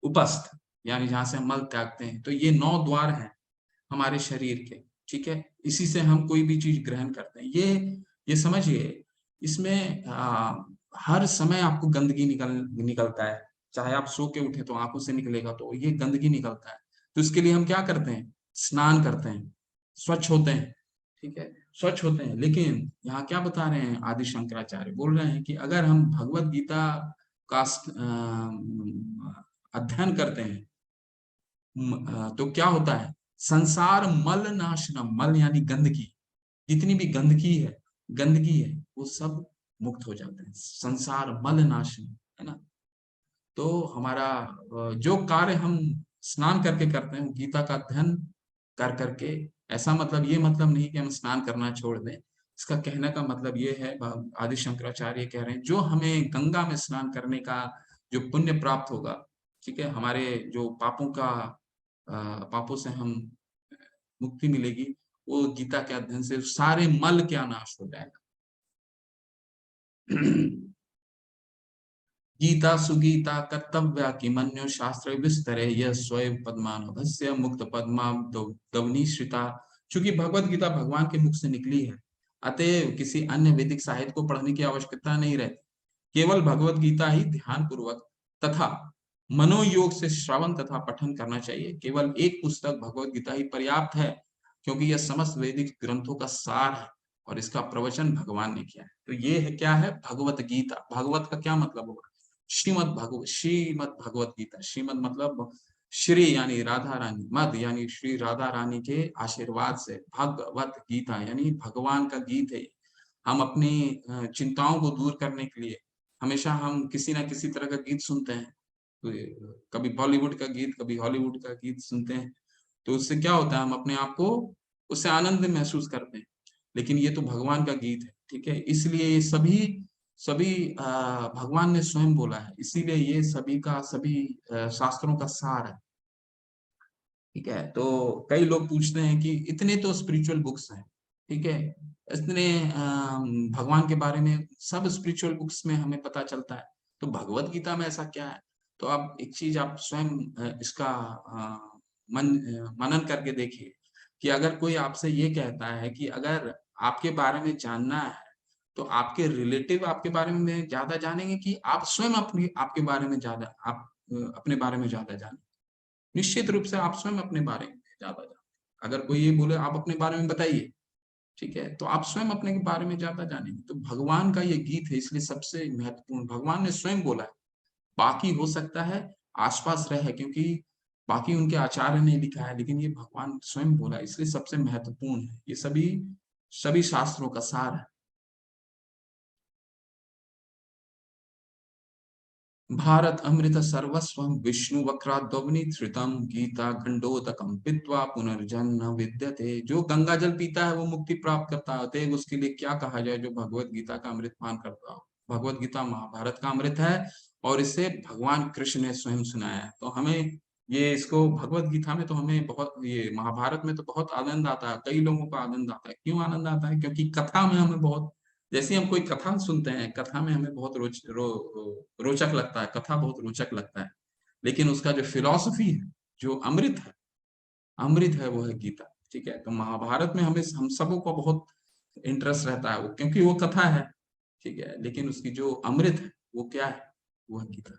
उपस्थ, यानी जहां से हम मल त्यागते हैं। तो ये 9 द्वार हैं हमारे शरीर के। ठीक है, इसी से हम कोई भी चीज ग्रहण करते हैं। ये समझिए, इसमें हर समय आपको गंदगी निकलता है। चाहे आप सो के उठे तो आंखों से निकलेगा, तो ये गंदगी निकलता है। तो इसके लिए हम क्या करते हैं? स्नान करते हैं, स्वच्छ होते हैं। ठीक है, स्वच्छ होते हैं। लेकिन यहाँ क्या बता रहे हैं? आदि शंकराचार्य बोल रहे हैं कि अगर हम भगवत गीता का अध्ययन करते हैं, तो क्या होता है? संसार मल नाशनम, मल यानी गंदगी, जितनी भी गंदगी है वो सब मुक्त हो जाते हैं। संसार मल नाशनम, है ना? तो हमारा जो कार्य हम स्नान करके करते हैं, गीता का अध्ययन कर करके, ऐसा मतलब, ये मतलब नहीं कि हम स्नान करना छोड़ दें। इसका कहने का मतलब ये है, आदि शंकराचार्य कह रहे हैं, जो हमें गंगा में स्नान करने का जो पुण्य प्राप्त होगा, ठीक है, हमारे जो पापों से हम मुक्ति मिलेगी, वो गीता के अध्ययन से सारे मल क्या नाश हो जाएगा। गीता सुगीता कर्तव्या किमन्यो शास्त्र विस्तरे यह स्वयं पद्मानभस्य मुक्त पद्मा दवनी श्रिता। चूंकि भगवत गीता भगवान के मुख से निकली है, अतएव किसी अन्य वैदिक साहित्य को पढ़ने की आवश्यकता नहीं रहती। केवल भगवत गीता ही ध्यान पूर्वक तथा मनोयोग से श्रवण तथा पठन करना चाहिए। केवल एक पुस्तक भगवत गीता ही पर्याप्त है, क्योंकि यह समस्त वैदिक ग्रंथों का सार है और इसका प्रवचन भगवान ने किया है। तो ये है क्या है? भगवत गीता। भगवत का क्या मतलब होगा? श्रीमद भगवत गीता। श्रीमद मतलब श्री यानी राधा रानी, मद यानी श्री राधा रानी के आशीर्वाद से भगवत गीता यानी भगवान का गीत है। हम अपनी चिंताओं को दूर करने के लिए हमेशा हम किसी ना किसी तरह का गीत सुनते हैं। तो कभी बॉलीवुड का गीत, कभी हॉलीवुड का गीत सुनते हैं। तो उससे क्या होता है, हम अपने आप को उससे आनंद महसूस करते हैं। लेकिन ये तो भगवान का गीत है, ठीक है, इसलिए ये सभी सभी भगवान ने स्वयं बोला है, इसीलिए ये सभी का सभी शास्त्रों का सार है। ठीक है, तो कई लोग पूछते हैं कि इतने तो स्पिरिचुअल बुक्स हैं, ठीक है, इतने भगवान के बारे में सब स्पिरिचुअल बुक्स में हमें पता चलता है, तो भगवत गीता में ऐसा क्या है? तो आप एक चीज आप स्वयं इसका मनन करके देखिए कि अगर कोई आपसे ये कहता है कि अगर आपके बारे में जानना है तो आपके रिलेटिव आपके बारे में ज्यादा जानेंगे कि आप स्वयं अपनी आपके बारे में ज्यादा आप अपने बारे में ज्यादा जानें? निश्चित रूप से आप स्वयं अपने बारे में ज्यादा जानते हैं। अगर कोई ये बोले आप अपने बारे में बताइए, ठीक है, तो आप स्वयं अपने बारे में ज्यादा जानेंगे। तो भगवान का ये गीत है, इसलिए सबसे महत्वपूर्ण भगवान ने स्वयं बोला है। बाकी हो सकता है आसपास रहे, क्योंकि बाकी उनके आचार्य ने लिखा है, लेकिन ये भगवान स्वयं बोला है, इसलिए सबसे महत्वपूर्ण है। ये सभी सभी शास्त्रों का सार है। भारत अमृत सर्वस्वं विष्णु वक्राद्वनि धृतम गीता गंडोदकम पीत्वा पुनर्जन्म विद्यते। जो गंगा जल पीता है वो मुक्ति प्राप्त करता है, अतएव उसके लिए क्या कहा जाए जो भगवत गीता का अमृत पान करता हो। भगवत गीता महाभारत का अमृत है और इसे भगवान कृष्ण ने स्वयं सुनाया है। तो हमें ये इसको भगवत गीता में तो हमें बहुत, ये महाभारत में तो बहुत आनंद आता है, कई लोगों को आनंद आता है। क्यों आनंद आता है? क्योंकि कथा में हमें बहुत, जैसे हम कोई कथा सुनते हैं, कथा में हमें बहुत रोचक लगता है, कथा बहुत रोचक लगता है, लेकिन उसका जो फिलॉसफी है, जो अमृत है वो है गीता। ठीक है, तो महाभारत में हमें हम सबों को बहुत इंटरेस्ट रहता है वो, क्योंकि वो कथा है, ठीक है, लेकिन उसकी जो अमृत है वो क्या है? वो है गीता।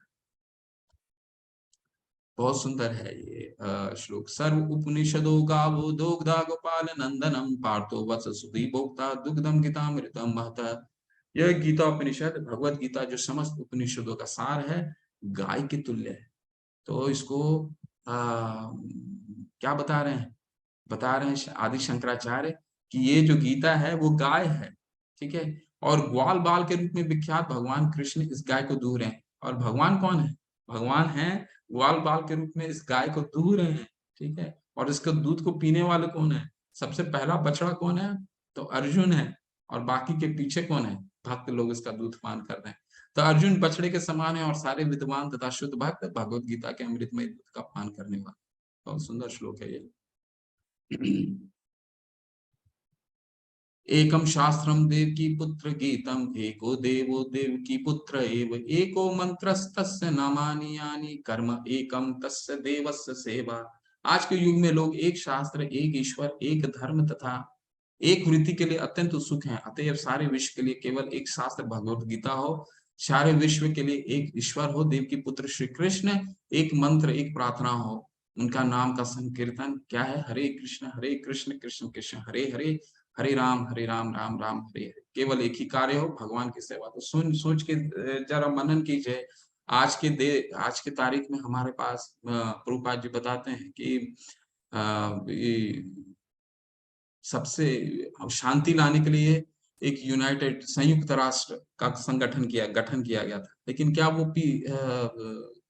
बहुत सुंदर है ये श्लोक। सर्व उपनिषदो गावो दोग्धा गोपाल नंदनम पार्थो वत्स सुधी भोक्ता दुग्धम गीतामृतम महता। यह गीता उपनिषद, भगवत गीता जो समस्त उपनिषदों का सार है, गाय के तुल्य है। तो इसको क्या बता रहे हैं? बता रहे हैं आदि शंकराचार्य कि ये जो गीता है वो गाय है, ठीक है, और ग्वाल बाल के रूप में विख्यात भगवान कृष्ण इस गाय को दूह रहे हैं। और भगवान कौन है? भगवान है ग्वाल बाल के रूप में इस गाय को दूह रहे हैं, ठीक है, और इसके दूध को पीने वाले कौन है? सबसे पहला बछड़ा कौन है? तो अर्जुन है। और बाकी के पीछे कौन है? भक्त लोग इसका दूध पान कर रहे हैं। तो अर्जुन बछड़े के समान है और सारे विद्वान तथा शुद्ध भक्त भगवत गीता के अमृतमय दूध का पान करने वाले। बहुत सुंदर श्लोक है ये। एकम शास्त्रम देवकी पुत्र गीतम एको देवो देवकी पुत्र एव एको मंत्रस्तस्य नामानि यानि कर्म एकम तस्य देवस्य सेवा। आज के युग में लोग एक शास्त्र, एक ईश्वर, एक धर्म तथा एक वृत्ति के लिए अत्यंत उत्सुक हैं। अतएव सारे विश्व के लिए केवल एक शास्त्र भगवत गीता हो, सारे विश्व के लिए एक ईश्वर हो देवकी पुत्र श्री कृष्ण, एक मंत्र, एक प्रार्थना हो, उनका नाम का संकीर्तन क्या है? हरे कृष्ण कृष्ण कृष्ण हरे हरे, हरे राम राम राम हरे हरे। केवल एक ही कार्य हो, भगवान की सेवा। तो सुन सोच के जरा मनन कीजिए। आज के तारीख में हमारे पास प्रभुपाद जी बताते हैं कि ये सबसे शांति लाने के लिए एक यूनाइटेड संयुक्त राष्ट्र का गठन किया गया था, लेकिन क्या वो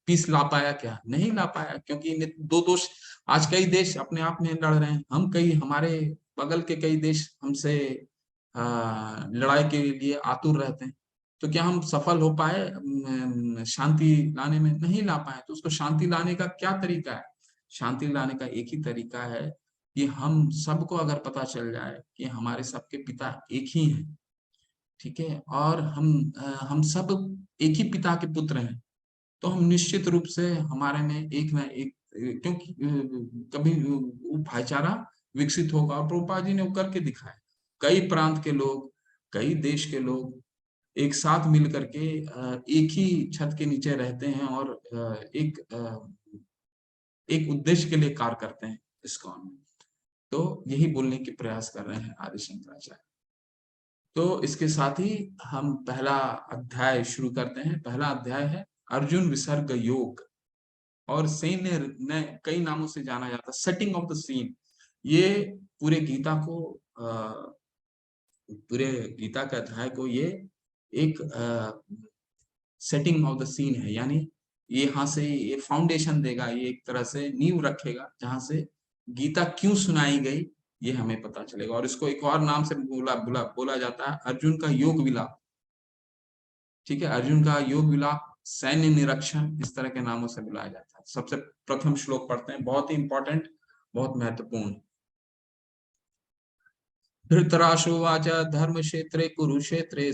पीस ला पाया? क्या नहीं ला पाया, क्योंकि इन दो दोष, आज कई देश अपने आप में लड़ रहे हैं, हम कई, हमारे बगल के कई देश हमसे लड़ाई के लिए आतुर रहते हैं। तो क्या हम सफल हो पाए शांति लाने में? नहीं ला पाए। तो उसको शांति लाने का क्या तरीका है? शांति लाने का एक ही तरीका है कि हम सबको अगर पता चल जाए कि हमारे सबके पिता एक ही हैं, ठीक है, और हम सब एक ही पिता के पुत्र हैं, तो हम निश्चित रूप से हमारे में एक ना एक क्योंकि कभी वो भाईचारा विकसित होगा। और प्रभुपाद जी ने वो करके दिखाया। कई प्रांत के लोग, कई देश के लोग एक साथ मिल करके एक ही छत के नीचे रहते हैं और एक उद्देश्य के लिए कार्य करते हैं इस्कॉन में। तो यही बोलने के प्रयास कर रहे हैं आदि शंकराचार्य। तो इसके साथ ही हम पहला अध्याय शुरू करते हैं। पहला अध्याय है अर्जुन विसर्ग योग, और सेन ने कई नामों से जाना जाता है, सेटिंग ऑफ द सीन। ये पूरे गीता को पूरे गीता के अध्याय को ये एक सेटिंग ऑफ द सीन है, यानी ये यहाँ से ये फाउंडेशन देगा, ये एक तरह से नींव रखेगा जहां से गीता क्यों सुनाई गई ये हमें पता चलेगा। और इसको एक और नाम से बोला जाता है अर्जुन का योग विलाप। ठीक है, अर्जुन का योग विलाप, सैन्य निरीक्षण, इस तरह के नामों से बुलाया जाता है। सबसे प्रथम श्लोक पढ़ते हैं, बहुत ही इंपॉर्टेंट, बहुत महत्वपूर्ण। धृतराष्ट्रोवाच धर्म क्षेत्रे कुरुक्षेत्रे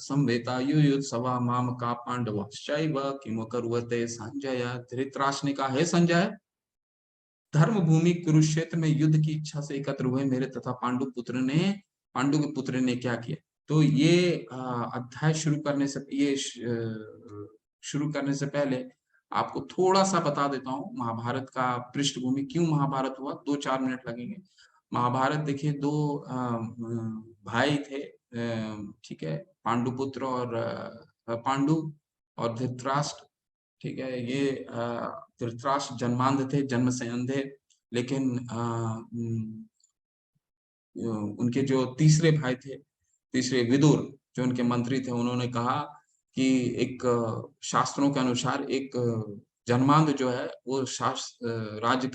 संवेतायुयुत्सवा मामका पांडवाश्चैव किम कुर्वते संजय। धृतराष्ट्र ने कहा, हे संजय, धर्म भूमि कुरुक्षेत्र में युद्ध की इच्छा से एकत्र हुए मेरे तथा पांडु के पुत्र ने क्या किया। तो ये अध्याय शुरू करने से, ये शुरू करने से पहले आपको थोड़ा सा बता देता हूँ महाभारत का पृष्ठभूमि, क्यों महाभारत हुआ। 2-4 मिनट लगेंगे। महाभारत देखिए, दो भाई थे, ठीक है, पांडुपुत्र और पांडु और धृतराष्ट्र। ठीक है, ये धृतराष्ट्र जन्मांध थे, जन्म से अंधे, लेकिन उनके जो तीसरे भाई थे, तीसरे विदुर, जो उनके मंत्री थे, उन्होंने कहा कि एक शास्त्रों के अनुसार एक जन्मांध जो है वो राज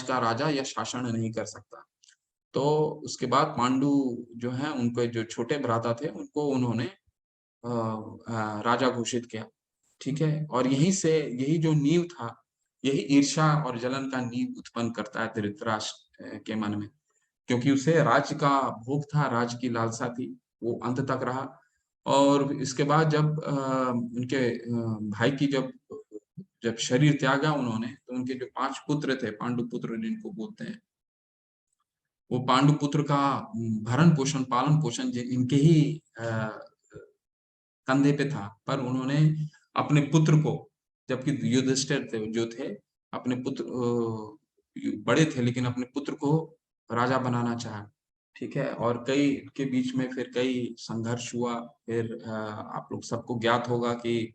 का राजा या शासन नहीं कर सकता। तो उसके बाद पांडु जो है, उनके जो छोटे भ्राता थे, उनको उन्होंने राजा घोषित किया। ठीक है, और यही जो नींव था, यही ईर्ष्या और जलन का नींव उत्पन्न करता है धृतराष्ट्र के मन में, क्योंकि उसे राज्य का भोग था, राज्य की लालसा थी, वो अंत तक रहा। और इसके बाद जब उनके भाई की जब शरीर त्यागा उन्होंने, तो उनके जो 5 पुत्र थे, पांडु पुत्र जिनको बोलते हैं, वो पांडु पुत्र का भरण पोषण, पालन पोषण इनके ही कंधे पे था। पर उन्होंने अपने पुत्र को, जबकि युधिष्ठिर थे जो थे, अपने पुत्र बड़े थे, लेकिन अपने पुत्र को राजा बनाना चाहा। ठीक है, और कई के बीच में फिर कई संघर्ष हुआ। फिर आप लोग सबको ज्ञात होगा कि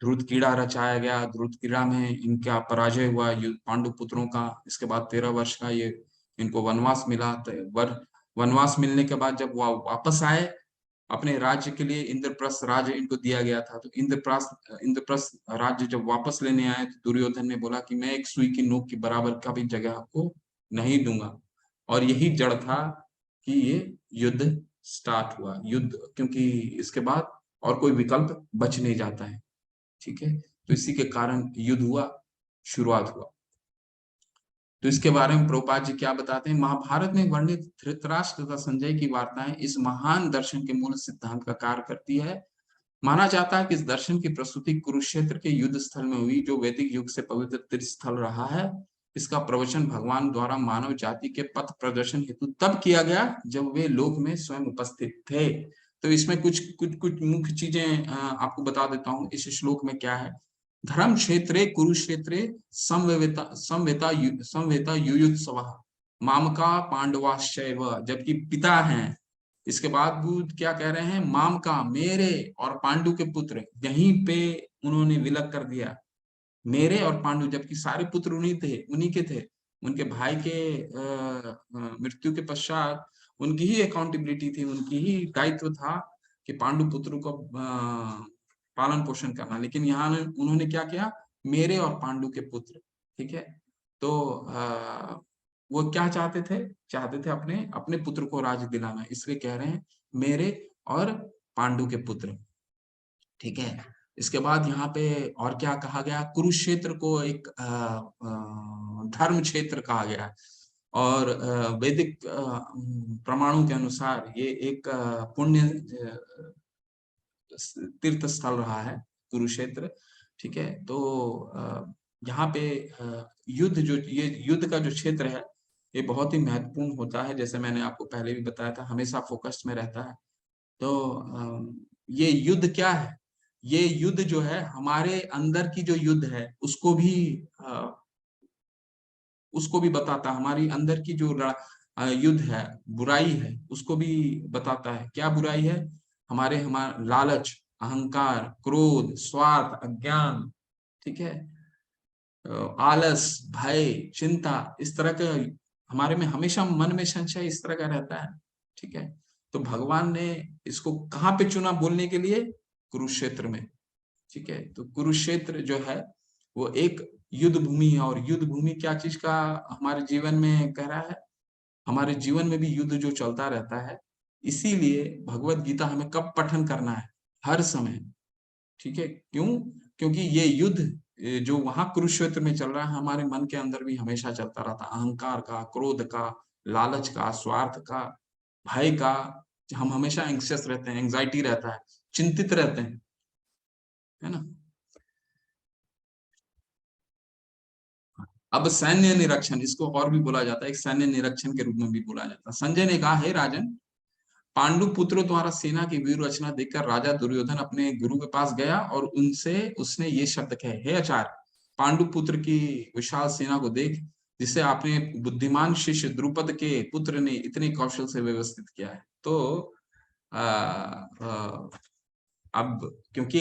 ध्रुत कीड़ा रचाया गया, ध्रुत कीड़ा में इनका पराजय हुआ पांडु पुत्रों का। इसके बाद 13 वर्ष का ये इनको वनवास मिला। वनवास मिलने के बाद जब वो वापस आए अपने राज्य के लिए, इंद्रप्रस्थ राज्य इनको दिया गया था, तो इंद्रप्रस्थ राज्य जब वापस लेने आए, तो दुर्योधन ने बोला कि मैं एक सुई की नोक की बराबर का भी जगह आपको नहीं दूंगा। और यही जड़ था कि ये युद्ध स्टार्ट हुआ। युद्ध, क्योंकि इसके बाद और कोई विकल्प बच नहीं जाता है। ठीक है, तो इसी के कारण युद्ध हुआ, शुरुआत हुआ। तो इसके बारे में प्रभुपाद जी क्या बताते हैं, महाभारत में वर्णित धृतराष्ट्र तथा संजय की वार्ताएं इस महान दर्शन के मूल सिद्धांत का कार्य करती है। माना जाता है कि इस दर्शन की प्रस्तुति कुरुक्षेत्र के युद्ध स्थल में हुई, जो वैदिक युग से पवित्र तीर्थ स्थल रहा है। इसका प्रवचन भगवान द्वारा मानव जाति के पथ प्रदर्शन हेतु तब किया गया जब वे लोक में स्वयं उपस्थित थे। तो इसमें कुछ कुछ कुछ मुख्य चीजें आपको बता देता हूँ इस श्लोक में क्या है। धर्म क्षेत्रे कुरुक्षेत्रे संवेता युयुत्सव मामका पांडवाश्चैव, जबकि पिता हैं। इसके बाद क्या कह रहे हैं, माम का, मेरे और पांडु के पुत्र, यहीं पे उन्होंने विलग कर दिया, मेरे और पांडु, जबकि सारे पुत्र उन्हीं के थे। उनके भाई के मृत्यु के पश्चात उनकी ही अकाउंटेबिलिटी थी, उनकी ही दायित्व था कि पांडु पुत्र को पालन पोषण करना। लेकिन यहाँ उन्होंने क्या किया, मेरे और पांडु के पुत्र। ठीक है, तो वो क्या चाहते थे अपने अपने पुत्र को राज्य दिलाना, इसलिए कह रहे हैं मेरे और पांडु के पुत्र। ठीक है, इसके बाद यहाँ पे और क्या कहा गया, कुरुक्षेत्र को एक धर्म क्षेत्र कहा गया है। और वैदिक प्रमाणों के अनुसार ये एक पुण्य तीर्थ स्थल रहा है कुरुक्षेत्र। ठीक है, तो यहाँ पे ये युद्ध का जो क्षेत्र है, ये बहुत ही महत्वपूर्ण होता है। जैसे मैंने आपको पहले भी बताया था, हमेशा फोकस में रहता है। तो ये युद्ध क्या है, ये युद्ध जो है हमारे अंदर की जो युद्ध है उसको भी बताता है। हमारी अंदर की जो युद्ध है, बुराई है, उसको भी बताता है। क्या बुराई है, हमारा लालच, अहंकार, क्रोध, स्वार्थ, अज्ञान, ठीक है, आलस, भय, चिंता, इस तरह का हमारे में हमेशा मन में संशय इस तरह का रहता है। ठीक है, तो भगवान ने इसको कहाँ पे चुना बोलने के लिए, कुरुक्षेत्र में। ठीक है, तो कुरुक्षेत्र जो है वो एक युद्ध भूमि है। और युद्ध भूमि क्या चीज का हमारे जीवन में कह रहा है? हमारे जीवन में भी युद्ध जो चलता रहता है। इसीलिए भगवत गीता हमें कब पठन करना है? हर समय। ठीक है, क्यों? क्योंकि ये युद्ध जो वहां कुरुक्षेत्र में चल रहा है, हमारे मन के अंदर भी हमेशा चलता रहता है, अहंकार का, क्रोध का, लालच का, स्वार्थ का, भय का। हम हमेशा एंग्शियस रहते हैं, एंग्जाइटी रहता है, चिंतित रहते हैं, है ना। अब सैन्य निरीक्षण, इसको और भी बोला जाता है, एक सैन्य निरीक्षण के रूप में भी बोला जाता है। संजय ने कहा, हे राजन, पांडु पुत्रों द्वारा सेना की वीर रचना देखकर राजा दुर्योधन अपने गुरु के पास गया और उनसे उसने ये शब्द कहे, हे आचार्य, पांडु पुत्र की विशाल सेना को देख, जिसे आपने बुद्धिमान शिष्य द्रुपद के पुत्र ने इतने कौशल से व्यवस्थित किया है। तो आ, आ, अब क्योंकि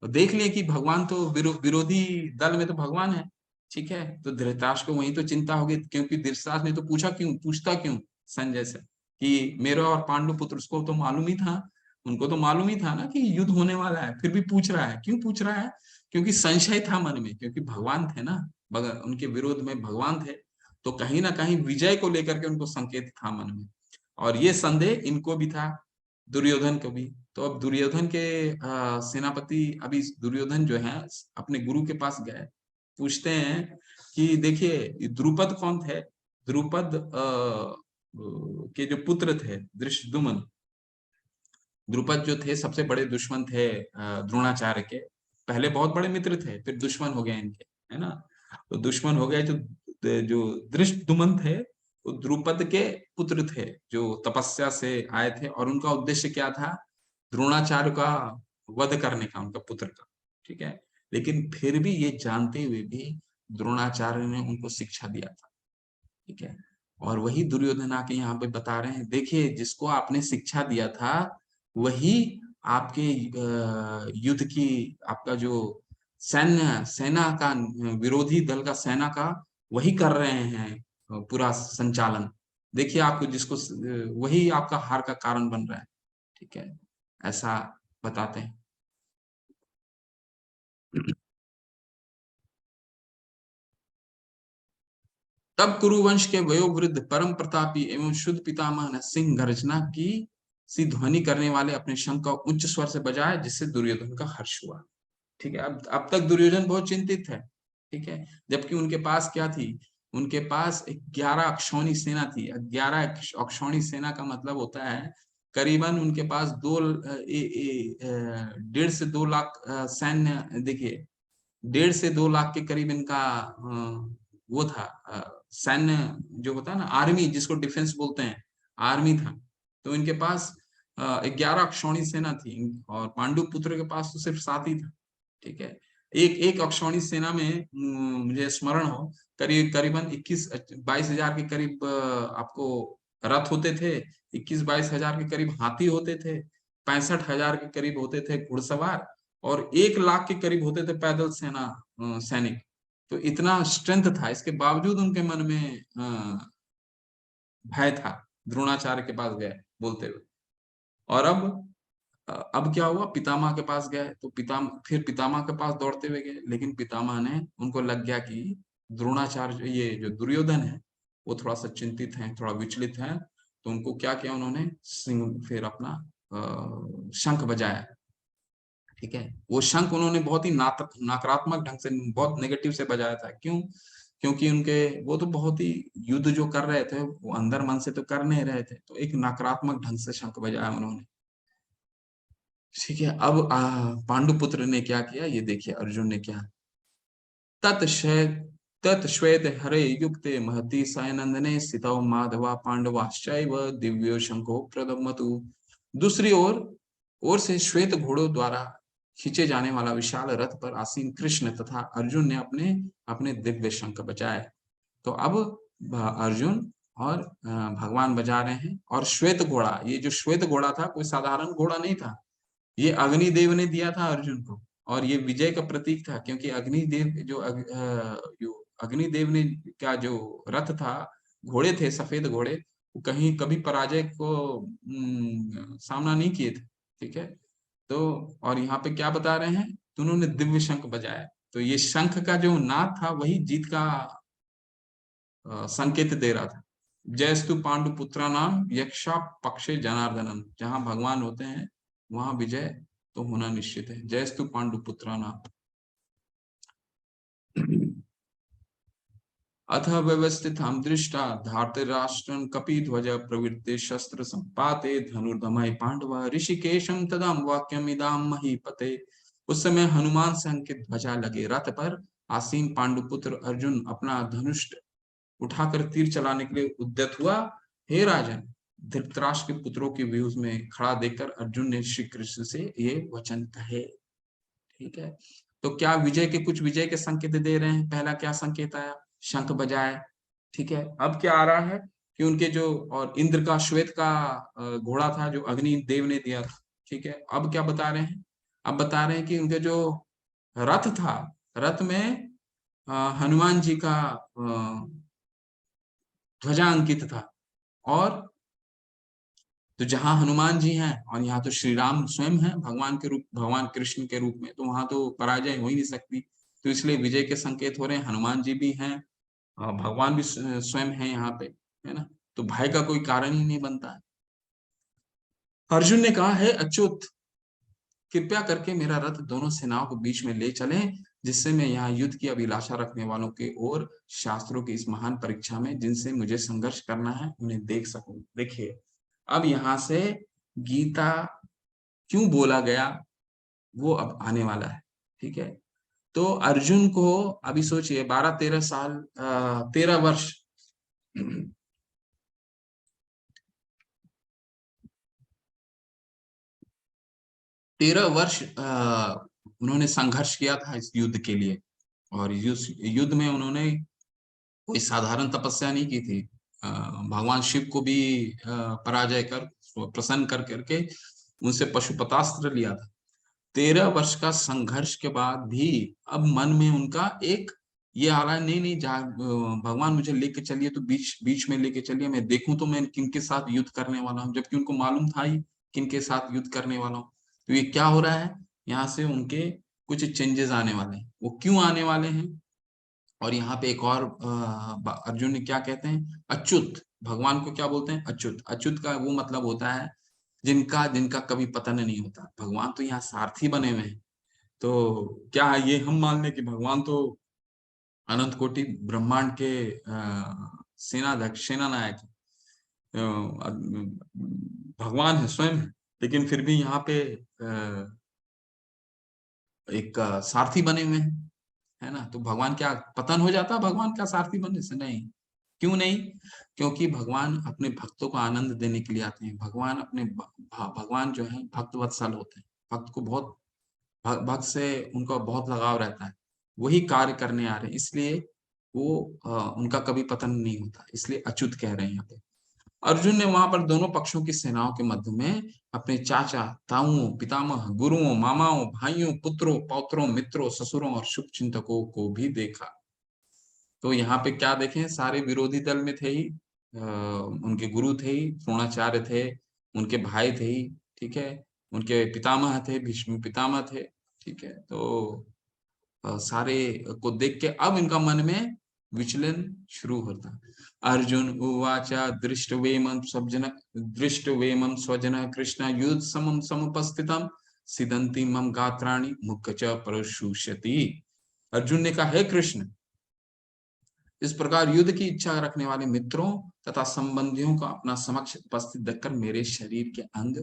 देख लिए कि भगवान तो विरोधी दल में तो भगवान है, ठीक है, तो धृतराष्ट्र को वही तो चिंता होगी, क्योंकि धृतराष्ट्र ने तो पूछता क्यों संजय से कि मेरा और पांडु पुत्र, उसको तो मालूम ही था, उनको तो मालूम ही था ना कि युद्ध होने वाला है, फिर भी पूछ रहा है। क्यों पूछ रहा है? क्योंकि संशय था मन में, क्योंकि भगवान थे ना, उनके विरोध में भगवान थे, तो कहीं ना कहीं विजय को लेकर के उनको संकेत था मन में। और ये संदेह इनको भी था, दुर्योधन को भी। तो अब दुर्योधन के सेनापति, अभी दुर्योधन जो है अपने गुरु के पास गए, पूछते हैं कि देखिए द्रुपद कौन थे? द्रुपद के जो पुत्र थे धृष्टद्युम्न, द्रुपद जो थे सबसे बड़े दुश्मन थे द्रोणाचार्य के। पहले बहुत बड़े मित्र थे, फिर दुश्मन हो गए इनके, है ना। तो दुश्मन हो गए। जो धृष्टद्युम्न थे वो द्रुपद के पुत्र थे, जो तपस्या से आए थे, और उनका उद्देश्य क्या था? द्रोणाचार्य का वध करने का, उनका पुत्र का। ठीक है, लेकिन फिर भी ये जानते हुए भी द्रोणाचार्य ने उनको शिक्षा दिया था। ठीक है, और वही दुर्योधन आके यहाँ पे बता रहे हैं, देखिए जिसको आपने शिक्षा दिया था वही आपके युद्ध की, आपका जो सेना का, विरोधी दल का सेना का वही कर रहे हैं पूरा संचालन। देखिए आपको जिसको वही आपका हार का कारण बन रहा है। ठीक है, ऐसा बताते हैं। तब कुरुवंश के वयोवृद्ध परम प्रतापी एवं शुद्ध पितामह ने सिंह गर्जना की सी ध्वनि करने वाले अपने शंख का उच्च स्वर से बजाया, जिससे दुर्योधन का हर्ष हुआ। ठीक है, अब तक दुर्योधन बहुत चिंतित है। ठीक है, जबकि उनके पास क्या थी? उनके पास 11 अक्षौणी सेना थी। 11 अक्षौणी सेना का मतलब होता है करीबन उनके पास 1.5 से 2 लाख सैन्य। देखिए 1.5 से 2 लाख के करीब इनका वो था, सैन्य जो होता है ना, आर्मी, जिसको डिफेंस बोलते हैं, आर्मी था। तो इनके पास 11 अक्षौणी सेना थी, और पांडु पुत्र के पास तो सिर्फ 7 ही था। ठीक है, एक एक अक्षौणी सेना में मुझे स्मरण हो, करीबन 21-22 हजार के करीब आपको रथ होते थे, 21-22 हजार के करीब हाथी होते थे, 65 हजार के करीब होते थे घुड़सवार, और 1 लाख के करीब होते थे पैदल सेना सैनिक। तो इतना स्ट्रेंथ था, इसके बावजूद उनके मन में भय था। द्रोणाचार्य के पास गए बोलते हुए। और अब क्या हुआ? पितामह के पास गए, तो फिर पितामह के पास दौड़ते हुए गए, लेकिन पितामह ने, उनको लग गया कि द्रोणाचार्य, ये जो दुर्योधन है, वो थोड़ा सा चिंतित हैं, थोड़ा विचलित हैं। तो उनको क्या किया उन्होंने? सिंह फिर अपना शंख बजाया। ठीक है, वो शंख उन्होंने बहुत ही नकारात्मक ढंग से, बहुत नेगेटिव से बजाया था। क्यों? क्योंकि उनके, वो तो बहुत ही युद्ध जो कर रहे थे वो अंदर मन से तो कर नहीं रहे थे, तो एक नकारात्मक ढंग से शंख बजाया उन्होंने। ठीक है, अब पांडुपुत्र ने क्या किया, ये देखिए अर्जुन ने क्या। तत्श्वेत तत्श्वेत हरे युक्ते महति सायनंदने स्थितौ माधवा पांडवाश्चैव दिव्यो शंखो प्रदमतु। दूसरी ओर से श्वेत घोड़ों द्वारा खींचे जाने वाला विशाल रथ पर आसीन कृष्ण तथा अर्जुन ने अपने अपने दिव्य शंख बजाए। तो अब अर्जुन और भगवान बजा रहे हैं। और श्वेत घोड़ा, ये जो श्वेत घोड़ा था कोई साधारण घोड़ा नहीं था, ये अग्निदेव ने दिया था अर्जुन को, और ये विजय का प्रतीक था। क्योंकि अग्निदेव जो अग्निदेव ने का जो रथ था, घोड़े थे सफेद घोड़े, वो कहीं कभी पराजय को सामना नहीं किए थे। ठीक है, तो और यहाँ पे क्या बता रहे हैं? तो उन्होंने दिव्य शंख बजाया। तो ये शंख का जो नाद था वही जीत का संकेत दे रहा था। जयस्तु पांडु पुत्रा नाम यक्षा पक्षे जनार्दनम, जहां भगवान होते हैं वहां विजय तो होना निश्चित है। जयस्तु पांडु पुत्रा नाम। अथ व्यवस्थित हम दृष्टा धार्तराष्ट्रं कपिध्वज प्रवृत्ते शस्त्र संपाते धनुर्धमय पांडव ऋषिकेशम तदाम वाक्यम इदाम महीपते। उस समय हनुमान संग के ध्वजा लगे रथ पर आसीन पांडुपुत्र अर्जुन अपना धनुष उठाकर तीर चलाने के लिए उद्यत हुआ। हे राजन, धृतराष्ट्र के पुत्रों के व्यूह में खड़ा देखकर अर्जुन ने श्री कृष्ण से ये वचन कहे। ठीक है, तो क्या विजय के कुछ विजय के संकेत दे रहे हैं। पहला क्या संकेत आया, शंख बजाए। ठीक है, अब क्या आ रहा है कि उनके जो, और इंद्र का श्वेत का घोड़ा था जो अग्नि देव ने दिया था। ठीक है, अब क्या बता रहे हैं, अब बता रहे हैं कि उनके जो रथ था, रथ में हनुमान जी का ध्वजा अंकित था। और तो जहां हनुमान जी हैं और यहाँ तो श्री राम स्वयं है भगवान के रूप, भगवान कृष्ण के रूप में, तो वहां तो पराजय हो ही नहीं सकती। तो इसलिए विजय के संकेत हो रहे हैं, हनुमान जी भी हैं, भगवान भी स्वयं है यहाँ पे, है ना। तो भय का कोई कारण ही नहीं बनता है। अर्जुन ने कहा है अच्युत, कृपया करके मेरा रथ दोनों सेनाओं को बीच में ले चलें, जिससे मैं यहाँ युद्ध की अभिलाषा रखने वालों के और शास्त्रों की इस महान परीक्षा में जिनसे मुझे संघर्ष करना है उन्हें देख सकूं। देखिए, अब यहाँ से गीता क्यों बोला गया वो अब आने वाला है। ठीक है, तो अर्जुन को अभी सोचिए 12-13 साल, 13 वर्ष 13 वर्ष उन्होंने संघर्ष किया था इस युद्ध के लिए। और इस युद्ध में उन्होंने कोई साधारण तपस्या नहीं की थी। भगवान शिव को भी पराजय कर, प्रसन्न कर करके उनसे पशुपतास्त्र लिया था। 13 वर्ष का संघर्ष के बाद भी अब मन में उनका एक ये आ रहा है, नहीं नहीं भगवान मुझे लेके चलिए, तो बीच बीच में लेके चलिए, मैं देखूं तो मैं किनके साथ युद्ध करने वाला हूँ, जबकि उनको मालूम था ही किनके साथ युद्ध करने वाला हूँ। तो ये क्या हो रहा है, यहाँ से उनके कुछ चेंजेस आने वाले हैं। वो क्यों आने वाले हैं, और यहाँ पे एक और अर्जुन ने क्या कहते हैं, अच्युत, भगवान को क्या बोलते हैं, अच्युत। अच्युत का वो मतलब होता है जिनका जिनका कभी पतन नहीं होता। भगवान तो यहाँ सारथी बने हुए हैं। तो क्या है, ये हम मान लें कि भगवान तो अनंत कोटि ब्रह्मांड के सेनाध्यक्ष, सेना नायक, भगवान है स्वयं है, लेकिन फिर भी यहाँ पे एक सारथी बने हुए हैं, है ना। तो भगवान क्या पतन हो जाता भगवान का सारथी बनने से, नहीं। क्यों नहीं, क्योंकि भगवान अपने भक्तों को आनंद देने के लिए आते हैं। भगवान अपने भगवान जो है भक्त वत्सल होते हैं, भक्त को बहुत, भक्त से उनका बहुत लगाव रहता है, वही कार्य करने आ रहे हैं, इसलिए वो उनका कभी पतन नहीं होता, इसलिए अच्युत कह रहे हैं यहाँ पे। अर्जुन ने वहां पर दोनों पक्षों की सेनाओं के मध्य में अपने चाचा, ताऊओं, पितामह, गुरुओं, मामाओं, भाइयों, पुत्रों, पौत्रों, मित्रों, ससुरों और शुभ चिंतकों को भी देखा। तो यहाँ पे क्या देखें, सारे विरोधी दल में थे ही, उनके गुरु थे ही, द्रोणाचार्य थे, उनके भाई थे ही। ठीक है, उनके पितामह थे, भीष्म पितामह थे। ठीक है, तो सारे को देख के अब इनका मन में विचलन शुरू होता। अर्जुन उवाच दृष्टवेमं स्वजन, दृष्टवेमं स्वजन कृष्ण युद्ध समम समुपस्थितम सिदंती मम गात्राणि मुख च परशुष्यति। अर्जुन ने कहा, हे कृष्ण, इस प्रकार युद्ध की इच्छा रखने वाले मित्रों तथा संबंधियों का अपना समक्ष उपस्थित देखकर मेरे शरीर के अंग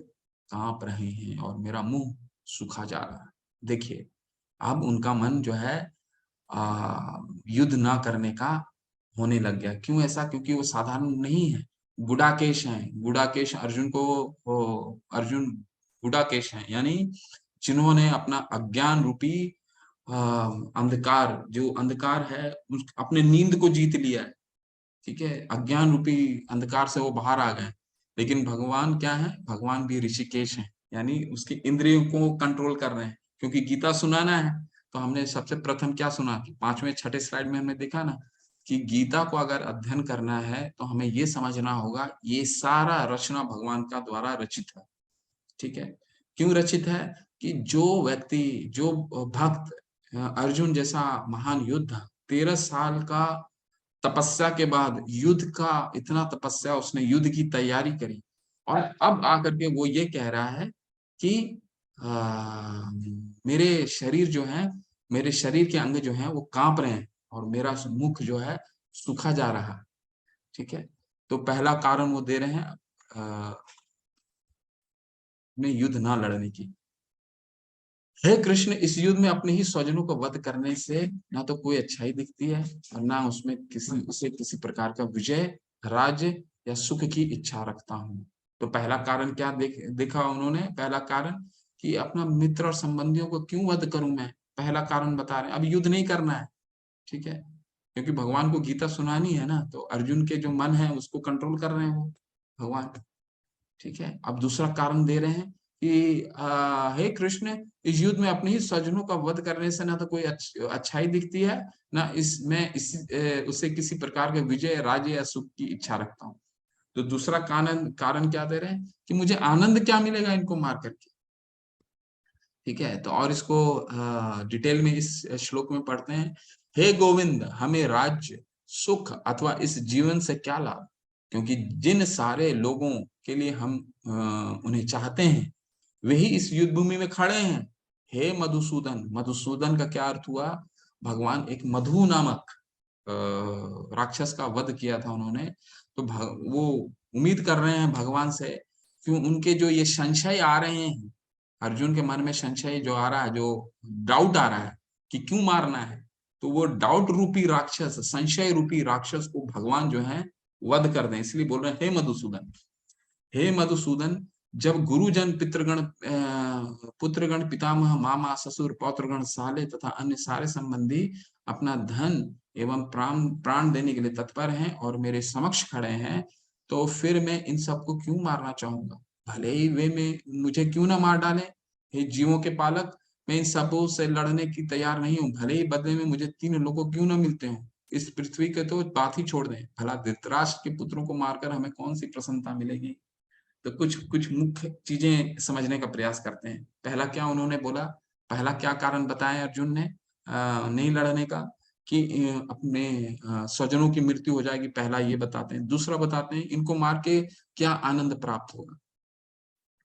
कांप रहे हैं और मेरा मुंह सूखा जा रहा है। देखिए, अब उनका मन जो है युद्ध ना करने का होने लग गया। क्यों ऐसा, क्योंकि वो साधारण नहीं है, गुडाकेश हैं। गुडाकेश अर्जुन को, अर्जुन गुडाकेश हैं, यानी जिन्होंने अपना अज्ञान रूपी अंधकार, जो अंधकार है अपने नींद को जीत लिया है। ठीक है, अज्ञान रूपी अंधकार से वो बाहर आ गए। लेकिन भगवान क्या है, भगवान भी ऋषिकेश हैं, यानी उसकी इंद्रियों को कंट्रोल कर रहे हैं। क्योंकि गीता सुनाना है, तो हमने सबसे प्रथम क्या सुना कि 5वें 6ठे स्लाइड में हमने देखा ना कि गीता को अगर अध्ययन करना है तो हमें ये समझना होगा ये सारा रचना भगवान का द्वारा रचित है। ठीक है, क्यों रचित है, कि जो व्यक्ति, जो भक्त अर्जुन जैसा महान योद्धा 13 साल का तपस्या के बाद, युद्ध का इतना तपस्या, उसने युद्ध की तैयारी करी और अब आकर के वो ये कह रहा है कि मेरे शरीर जो है, मेरे शरीर के अंग जो हैं वो कांप रहे हैं और मेरा मुख जो है सूखा जा रहा है। ठीक है, तो पहला कारण वो दे रहे हैं में युद्ध ना लड़ने की। हे कृष्ण, इस युद्ध में अपने ही स्वजनों को वध करने से ना तो कोई अच्छाई दिखती है और ना उसमें किसी प्रकार का विजय, राज्य या सुख की इच्छा रखता हूँ। तो पहला कारण क्या देखा उन्होंने? पहला कारण कि अपना मित्र और संबंधियों को क्यों वध करूं मैं, पहला कारण बता रहे हैं। अब युद्ध नहीं करना है, ठीक है, क्योंकि भगवान को गीता सुनानी है ना, तो अर्जुन के जो मन है उसको कंट्रोल कर रहे हैं वो भगवान। ठीक है, अब दूसरा कारण दे रहे हैं कि हे कृष्ण, इस युद्ध में अपने ही स्वजनों का वध करने से ना तो कोई अच्छाई दिखती है, ना उससे किसी प्रकार के विजय, राज्य या सुख की इच्छा रखता हूँ। तो दूसरा कारण कारण क्या दे रहे हैं कि मुझे आनंद क्या मिलेगा इनको मार करके। ठीक है, तो और इसको डिटेल में इस श्लोक में पढ़ते हैं। हे गोविंद, हमें राज्य, सुख अथवा इस जीवन से क्या लाभ, क्योंकि जिन सारे लोगों के लिए हम उन्हें चाहते हैं वही इस युद्ध भूमि में खड़े हैं। हे मधुसूदन, मधुसूदन का क्या अर्थ हुआ? भगवान एक मधु नामक राक्षस का वध किया था उन्होंने, तो वो उम्मीद कर रहे हैं भगवान से, क्यों उनके जो ये संशय आ रहे हैं, अर्जुन के मन में संशय जो आ रहा है, जो डाउट आ रहा है कि क्यों मारना है, तो वो डाउट रूपी राक्षस, संशय रूपी राक्षस को भगवान जो है वध कर दें, इसलिए बोल रहे हैं हे मधुसूदन। हे मधुसूदन, जब गुरुजन, पितृगण, पुत्रगण, पितामह, मामा, ससुर, पौत्रगण, साले तथा अन्य सारे संबंधी अपना धन एवं प्राण प्राण देने के लिए तत्पर हैं और मेरे समक्ष खड़े हैं, तो फिर मैं इन सबको क्यों मारना चाहूंगा? भले ही वे में मुझे क्यों ना मार डालें। हे जीवों के पालक, मैं इन सबों से लड़ने की तैयार नहीं हूँ, भले ही बदले में मुझे 3 लोगों क्यों ना मिलते हो। इस पृथ्वी के तो बात ही छोड़ दें, भला धृतराष्ट्र के पुत्रों को मारकर हमें कौन सी प्रसन्नता मिलेगी। तो कुछ कुछ मुख्य चीजें समझने का प्रयास करते हैं। पहला क्या उन्होंने बोला, पहला क्या कारण बताया अर्जुन ने नहीं लड़ने का, कि अपने स्वजनों की मृत्यु हो जाएगी, पहला ये बताते हैं। दूसरा बताते हैं इनको मार के क्या आनंद प्राप्त होगा।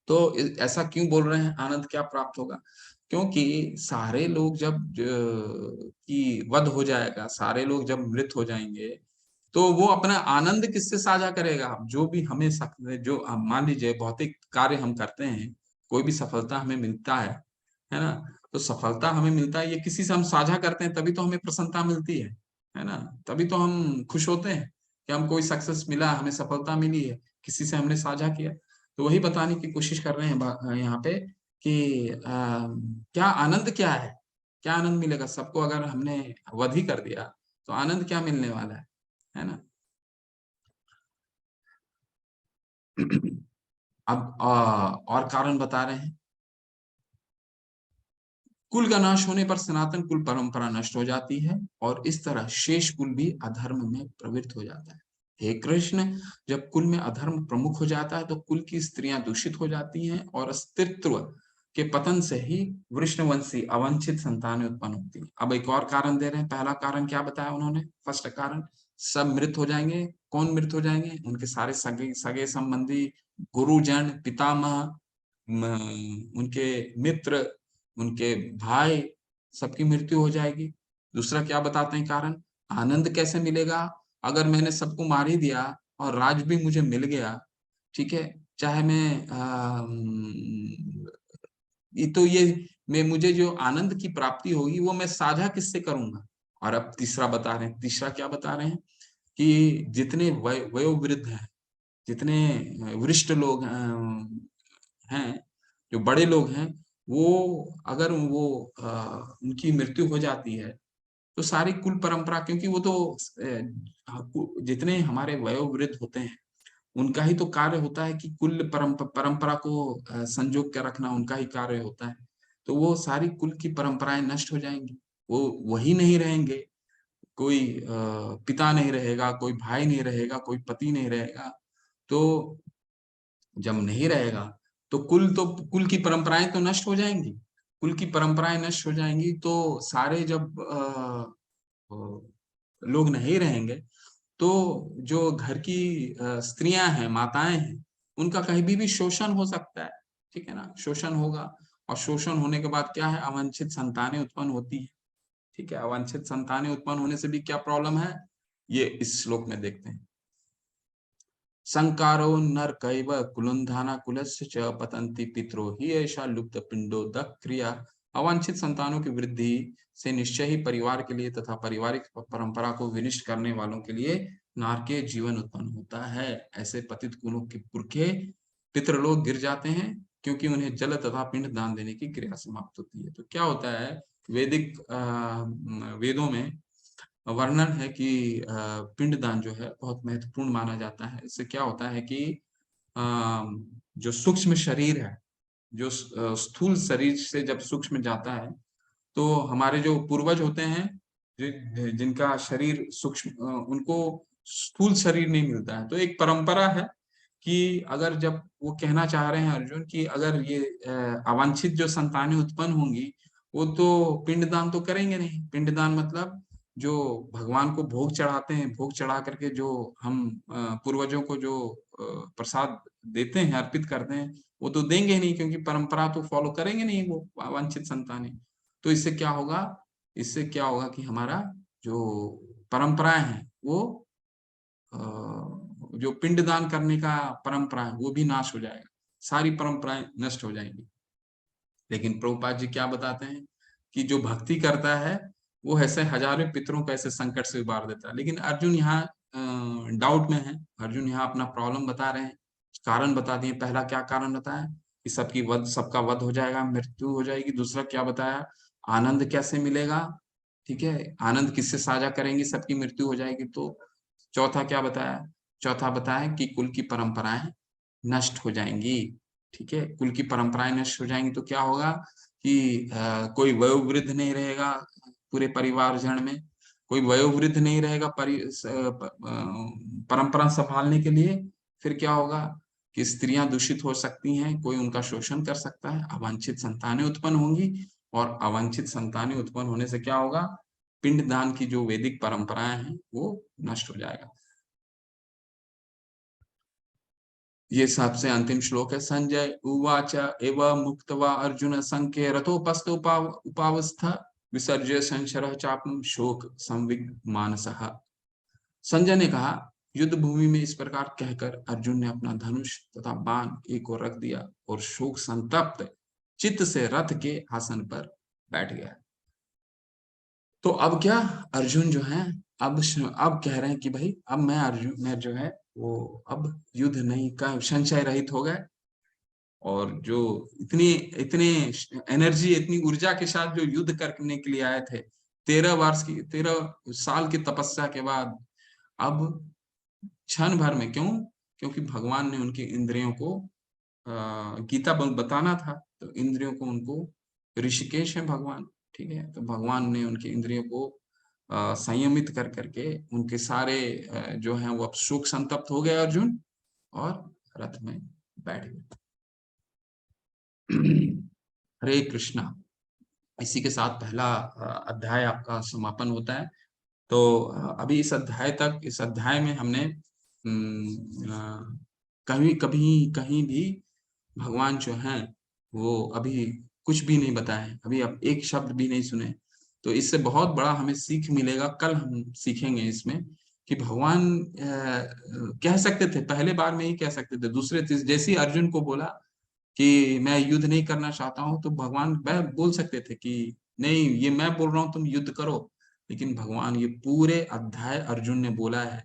तो ऐसा क्यों बोल रहे हैं आनंद क्या प्राप्त होगा? क्योंकि सारे लोग जब की वध हो जाएगा, सारे लोग जब मृत हो जाएंगे, तो वो अपना आनंद किससे साझा करेगा? जो भी हमें जो मान लीजिए भौतिक कार्य हम करते हैं, कोई भी सफलता हमें मिलता है ना, तो सफलता हमें मिलता है, ये किसी से हम साझा करते हैं तभी तो हमें प्रसन्नता मिलती है ना, तभी तो हम खुश होते हैं कि हम कोई सक्सेस मिला, हमें सफलता मिली है, किसी से हमने साझा किया। तो वही बताने की कोशिश कर रहे हैं यहाँ पे कि क्या आनंद क्या है, क्या आनंद मिलेगा सबको अगर हमने वध ही कर दिया, तो आनंद क्या मिलने वाला है ना। अब और कारण बता रहे हैं, कुल का नाश होने पर सनातन कुल परंपरा नष्ट हो जाती है और इस तरह शेष कुल भी अधर्म में प्रवृत्त हो जाता है। हे कृष्ण, जब कुल में अधर्म प्रमुख हो जाता है तो कुल की स्त्रियां दूषित हो जाती हैं और अस्तित्व के पतन से ही वृष्णवंशी अवंचित संतानें उत्पन्न होती हैं। अब एक और कारण दे रहे हैं। पहला कारण क्या बताया उन्होंने? फर्स्ट कारण, सब मृत हो जाएंगे। कौन मृत हो जाएंगे? उनके सारे सगे सगे संबंधी, गुरुजन, पितामह, उनके मित्र, उनके भाई, सबकी मृत्यु हो जाएगी। दूसरा क्या बताते हैं कारण? आनंद कैसे मिलेगा? अगर मैंने सबको मार ही दिया और राज भी मुझे मिल गया, ठीक है, चाहे मैं ये तो ये मैं मुझे जो आनंद की प्राप्ति होगी वो मैं साझा किससे करूंगा? और अब तीसरा बता रहे हैं, तीसरा क्या बता रहे हैं कि जितने वयोवृद्ध हैं, जितने वरिष्ठ लोग हैं, जो बड़े लोग हैं, वो अगर उनकी मृत्यु हो जाती है तो सारी कुल परंपरा, क्योंकि वो तो जितने हमारे वयोवृद्ध होते हैं उनका ही तो कार्य होता है कि कुल परंपरा को संजोग के रखना उनका ही कार्य होता है। तो वो सारी कुल की परंपराएं नष्ट हो जाएंगी, वो वही नहीं रहेंगे, कोई पिता नहीं रहेगा, कोई भाई नहीं रहेगा, कोई पति नहीं रहेगा। तो जब नहीं रहेगा तो कुल की परंपराएं तो नष्ट हो जाएंगी। कुल की परंपराएं नष्ट हो जाएंगी, तो सारे जब लोग नहीं रहेंगे, तो जो घर की स्त्रियां हैं, माताएं हैं, उनका कहीं भी शोषण हो सकता है, ठीक है ना, शोषण होगा। और शोषण होने के बाद क्या है, अवांछित संतानें उत्पन्न होती है, ठीक है। अवांछित संतानें उत्पन्न होने से भी क्या प्रॉब्लम है, ये इस श्लोक में देखते हैं। संकारो नरकैव कुलुन्धाना कुलस्य च पतन्ति पितरो हि ऐसा लुप्त पिंडो दक क्रिया। अवांछित संतानों की वृद्धि से निश्चय ही परिवार के लिए तथा पारिवारिक परंपरा को विनिष्ट करने वालों के लिए नारकीय जीवन उत्पन्न होता है। ऐसे पतित कुलों के पुरखे पितृलोक गिर जाते हैं, क्योंकि उन्हें जल तथा पिंड दान देने की क्रिया समाप्त होती है। तो क्या होता है, वैदिक वेदों में वर्णन है कि पिंडदान जो है बहुत महत्वपूर्ण माना जाता है। इससे क्या होता है कि जो सूक्ष्म शरीर है, जो स्थूल शरीर से जब सूक्ष्म जाता है, तो हमारे जो पूर्वज होते हैं, जिनका शरीर सूक्ष्म, उनको स्थूल शरीर नहीं मिलता है। तो एक परंपरा है कि अगर जब वो कहना चाह रहे हैं अर्जुन कि अगर ये अवांछित जो संतानें उत्पन्न होंगी, वो तो पिंडदान तो करेंगे नहीं। पिंडदान मतलब जो भगवान को भोग चढ़ाते हैं, भोग चढ़ा करके जो हम पूर्वजों को जो प्रसाद देते हैं, अर्पित करते हैं, वो तो देंगे नहीं, क्योंकि परंपरा तो फॉलो करेंगे नहीं वो अवांछित संतानें। तो इससे क्या होगा, इससे क्या होगा कि हमारा जो परंपराएं हैं, वो जो पिंडदान करने का परंपरा है, वो भी नाश हो जाएगा, सारी परंपराएं नष्ट हो जाएंगी। लेकिन प्रभुपाद जी क्या बताते हैं कि जो भक्ति करता है, वो ऐसे हजारों पितरों को ऐसे संकट से उबार देता है। लेकिन अर्जुन यहाँ डाउट में है। अर्जुन यहाँ अपना प्रॉब्लम बता रहे हैं, कारण बता दिए। पहला क्या कारण बताया कि सबका वध हो जाएगा, मृत्यु हो जाएगी। दूसरा क्या बताया, आनंद कैसे मिलेगा, ठीक है, आनंद किससे साझा करेंगे, सबकी मृत्यु हो जाएगी। तो चौथा क्या बताया, चौथा बताया कि कुल की परंपराएं नष्ट हो जाएंगी, ठीक है। कुल की परंपराएं नष्ट हो जाएंगी तो क्या होगा कि कोई वयोवृद्ध नहीं रहेगा पूरे परिवार जन में, कोई वयोवृद्ध नहीं रहेगा परंपरा संभालने के लिए। फिर क्या होगा कि स्त्रियां दूषित हो सकती हैं, कोई उनका शोषण कर सकता है, अवांछित संतानें उत्पन्न होंगी, और अवांछित संतानें उत्पन्न होने से क्या होगा, पिंडदान की जो वैदिक परंपराएं हैं वो नष्ट हो जाएगा। ये सबसे अंतिम श्लोक है। संजय उवाच एव मुक्त्वा अर्जुन संख्ये रथोपस्थ उपावस्था विसर्ज्य संशरः चापम शोक संविग्न मानसः। संजय ने कहा, युद्ध भूमि में इस प्रकार कहकर अर्जुन ने अपना धनुष तथा बाण एक ओर रख दिया और शोक संतप्त चित्त से रथ के आसन पर बैठ गया। तो अब क्या, अर्जुन जो है, अब कह रहे हैं कि भाई अब मैं अर्जुन मैं जो है वो अब युद्ध नहीं का संशय रहित हो गए, और जो इतनी इतने एनर्जी, इतनी ऊर्जा के साथ जो युद्ध करने के लिए आए थे, 13 साल की तपस्या के बाद, अब क्षण भर में, क्यों, क्योंकि भगवान ने उनकी इंद्रियों को गीता बताना था, तो इंद्रियों को उनको, ऋषिकेश है भगवान, ठीक है, तो भगवान ने उनकी इंद्रियों को संयमित कर करके उनके सारे जो हैं वो अब शोक संतप्त हो गए अर्जुन, और रथ में बैठ गए। हरे कृष्णा। इसी के साथ पहला अध्याय आपका समापन होता है। तो अभी इस अध्याय में हमने कभी कभी कहीं भी भगवान जो हैं वो अभी कुछ भी नहीं बताए, अभी अब एक शब्द भी नहीं सुने। तो इससे बहुत बड़ा हमें सीख मिलेगा, कल हम सीखेंगे इसमें कि भगवान कह सकते थे, पहले बार में ही कह सकते थे, दूसरे जैसे ही अर्जुन को बोला कि मैं युद्ध नहीं करना चाहता हूं, तो भगवान वह बोल सकते थे कि नहीं, ये मैं बोल रहा हूं, तुम युद्ध करो। लेकिन भगवान ये पूरे अध्याय अर्जुन ने बोला है,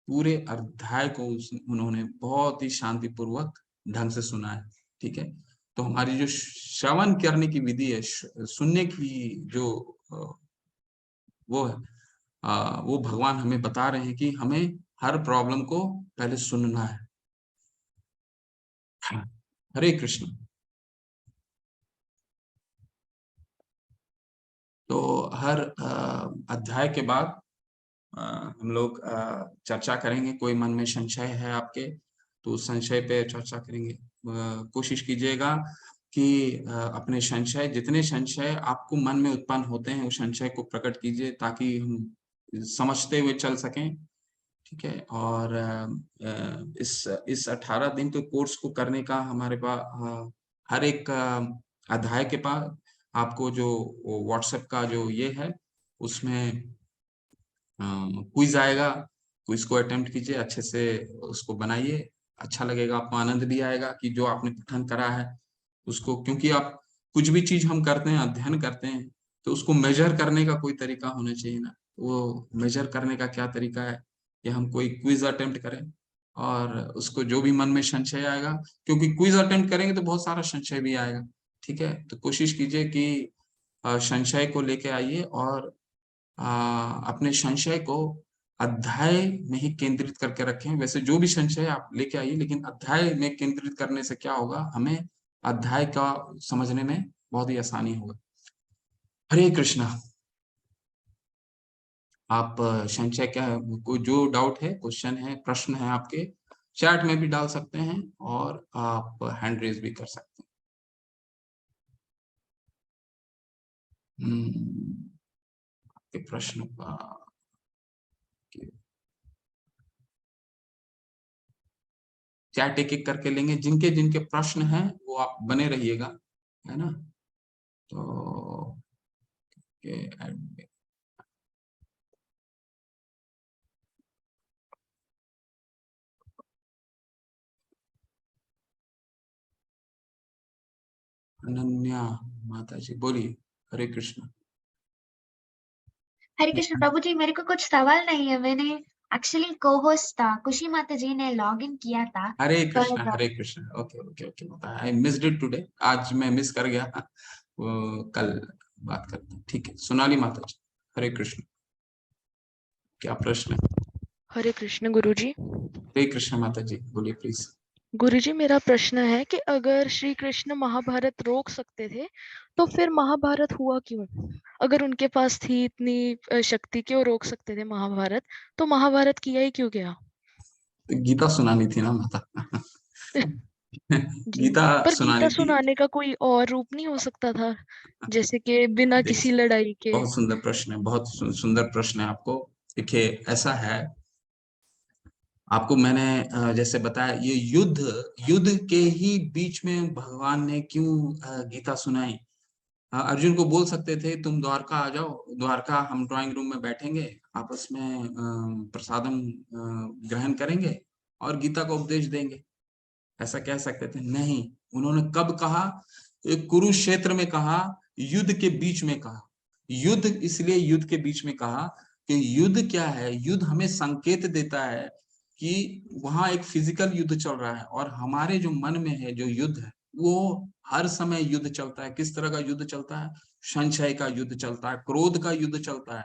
पूरे अध्याय को उन्होंने बहुत ही शांतिपूर्वक ढंग से सुना है, ठीक है। तो हमारी जो श्रवण करने की विधि है, सुनने की जो वो है, वो भगवान हमें बता रहे हैं कि हमें हर प्रॉब्लम को पहले सुनना है। हरे कृष्ण। तो हर अध्याय के बाद हम लोग चर्चा करेंगे। कोई मन में संशय है आपके, तो उस संशय पे चर्चा करेंगे। कोशिश कीजिएगा कि अपने संशय, जितने संशय आपको मन में उत्पन्न होते हैं, उस संशय को प्रकट कीजिए ताकि हम समझते हुए चल सकें। ठीक है। और इस 18 दिन के कोर्स को करने का हमारे पास हर एक अध्याय के पास आपको जो व्हाट्सएप का जो ये है, उसमें क्विज आएगा। क्विज को अटेम्प्ट कीजिए, अच्छे से उसको बनाइए, अच्छा लगेगा, आपको आनंद भी आएगा कि जो आपने पठन करा है उसको, क्योंकि आप कुछ भी चीज हम करते हैं, अध्ययन करते हैं, तो उसको मेजर करने का कोई तरीका होना चाहिए ना। वो मेजर करने का क्या तरीका है कि हम कोई क्विज अटेम्प्ट करें और उसको जो भी मन में संशय आएगा, क्योंकि क्विज अटेम्प्ट करेंगे तो बहुत सारा संशय भी आएगा। ठीक है, तो कोशिश कीजिए कि संशय को लेके आइए और अपने संशय को अध्याय में ही केंद्रित करके रखें। वैसे जो भी संशय आप लेके आइए, लेकिन अध्याय में केंद्रित करने से क्या होगा, हमें अध्याय का समझने में बहुत ही आसानी होगा। हरे कृष्णा। आप संशय क्या है, कोई जो डाउट है, क्वेश्चन है, प्रश्न है आपके, चैट में भी डाल सकते हैं और आप हैंड रेज भी कर सकते हैं। आपके प्रश्न का चैट एक एक करके लेंगे, जिनके जिनके प्रश्न हैं वो आप बने रहिएगा, है ना। तो अनन्या माता जी बोलिए। हरे कृष्ण। हरे कृष्ण प्रभु जी, मेरे को कुछ सवाल नहीं है। मैंने एक्चुअली को होस्ट था, खुशी माता जी ने लॉग इन किया था हरे कृष्ण। पर Hare Krishna. Okay okay okay, I missed it today, आज मैं मिस कर गया। वो कल बात करते हैं। ठीक है, सोनाली माता जी, हरे कृष्ण, क्या प्रश्न है? हरे कृष्ण गुरुजी। हरे कृष्ण माता जी बोलिए प्लीज। गुरुजी, मेरा प्रश्न है कि अगर श्री कृष्ण महाभारत रोक सकते थे तो फिर महाभारत हुआ क्यों? अगर उनके पास थी इतनी शक्ति कि वो रोक सकते थे महाभारत, तो महाभारत किया ही क्यों गया? गीता सुनानी थी ना माता। जी, गीता पर सुनानी गीता थी। सुनाने का कोई और रूप नहीं हो सकता था, जैसे कि बिना किसी देखिए, लड़ाई के? बहुत सुंदर प्रश्न है, बहुत सुंदर प्रश्न है आपको। देखिए, ऐसा है, आपको मैंने जैसे बताया, ये युद्ध युद्ध के ही बीच में भगवान ने क्यों गीता सुनाई। अर्जुन को बोल सकते थे तुम द्वारका आ जाओ, द्वारका हम ड्राइंग रूम में बैठेंगे, आपस में प्रसादम ग्रहण करेंगे और गीता का उपदेश देंगे, ऐसा कह सकते थे। नहीं, उन्होंने कब कहा? कुरुक्षेत्र में कहा, युद्ध के बीच में कहा। युद्ध इसलिए युद्ध के बीच में कहा कि युद्ध क्या है, युद्ध हमें संकेत देता है कि वहां एक फिजिकल युद्ध चल रहा है और हमारे जो मन में है जो युद्ध है, वो हर समय युद्ध चलता है। किस तरह का युद्ध चलता है? संशय का युद्ध चलता है, क्रोध का युद्ध चलता है,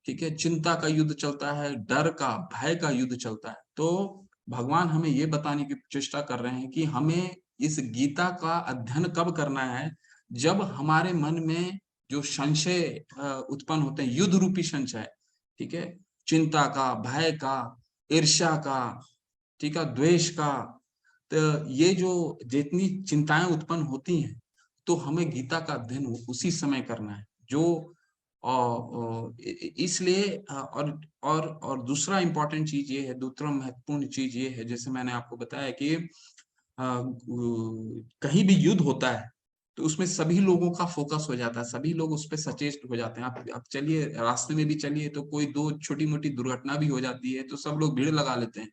ठीक है, चिंता का युद्ध चलता है, डर का, भय का युद्ध चलता है। तो भगवान हमें ये बताने की चेष्टा कर रहे हैं कि हमें इस गीता का अध्ययन कब करना है, जब हमारे मन में जो संशय उत्पन्न होते हैं, युद्ध रूपी संशय, ठीक है, चिंता का, भय का, ईर्ष्या का, ठीक है, द्वेष का, तो ये जो जितनी चिंताएं उत्पन्न होती हैं, तो हमें गीता का अध्ययन उसी समय करना है। जो इसलिए और दूसरा इंपॉर्टेंट चीज ये है, दूसरा महत्वपूर्ण चीज ये है, जैसे मैंने आपको बताया कि कहीं भी युद्ध होता है तो उसमें सभी लोगों का फोकस हो जाता है, सभी लोग उस पर सचेत हो जाते हैं। आप चलिए, रास्ते में भी चलिए तो कोई दो छोटी मोटी दुर्घटना भी हो जाती है तो सब लोग भीड़ लगा लेते हैं।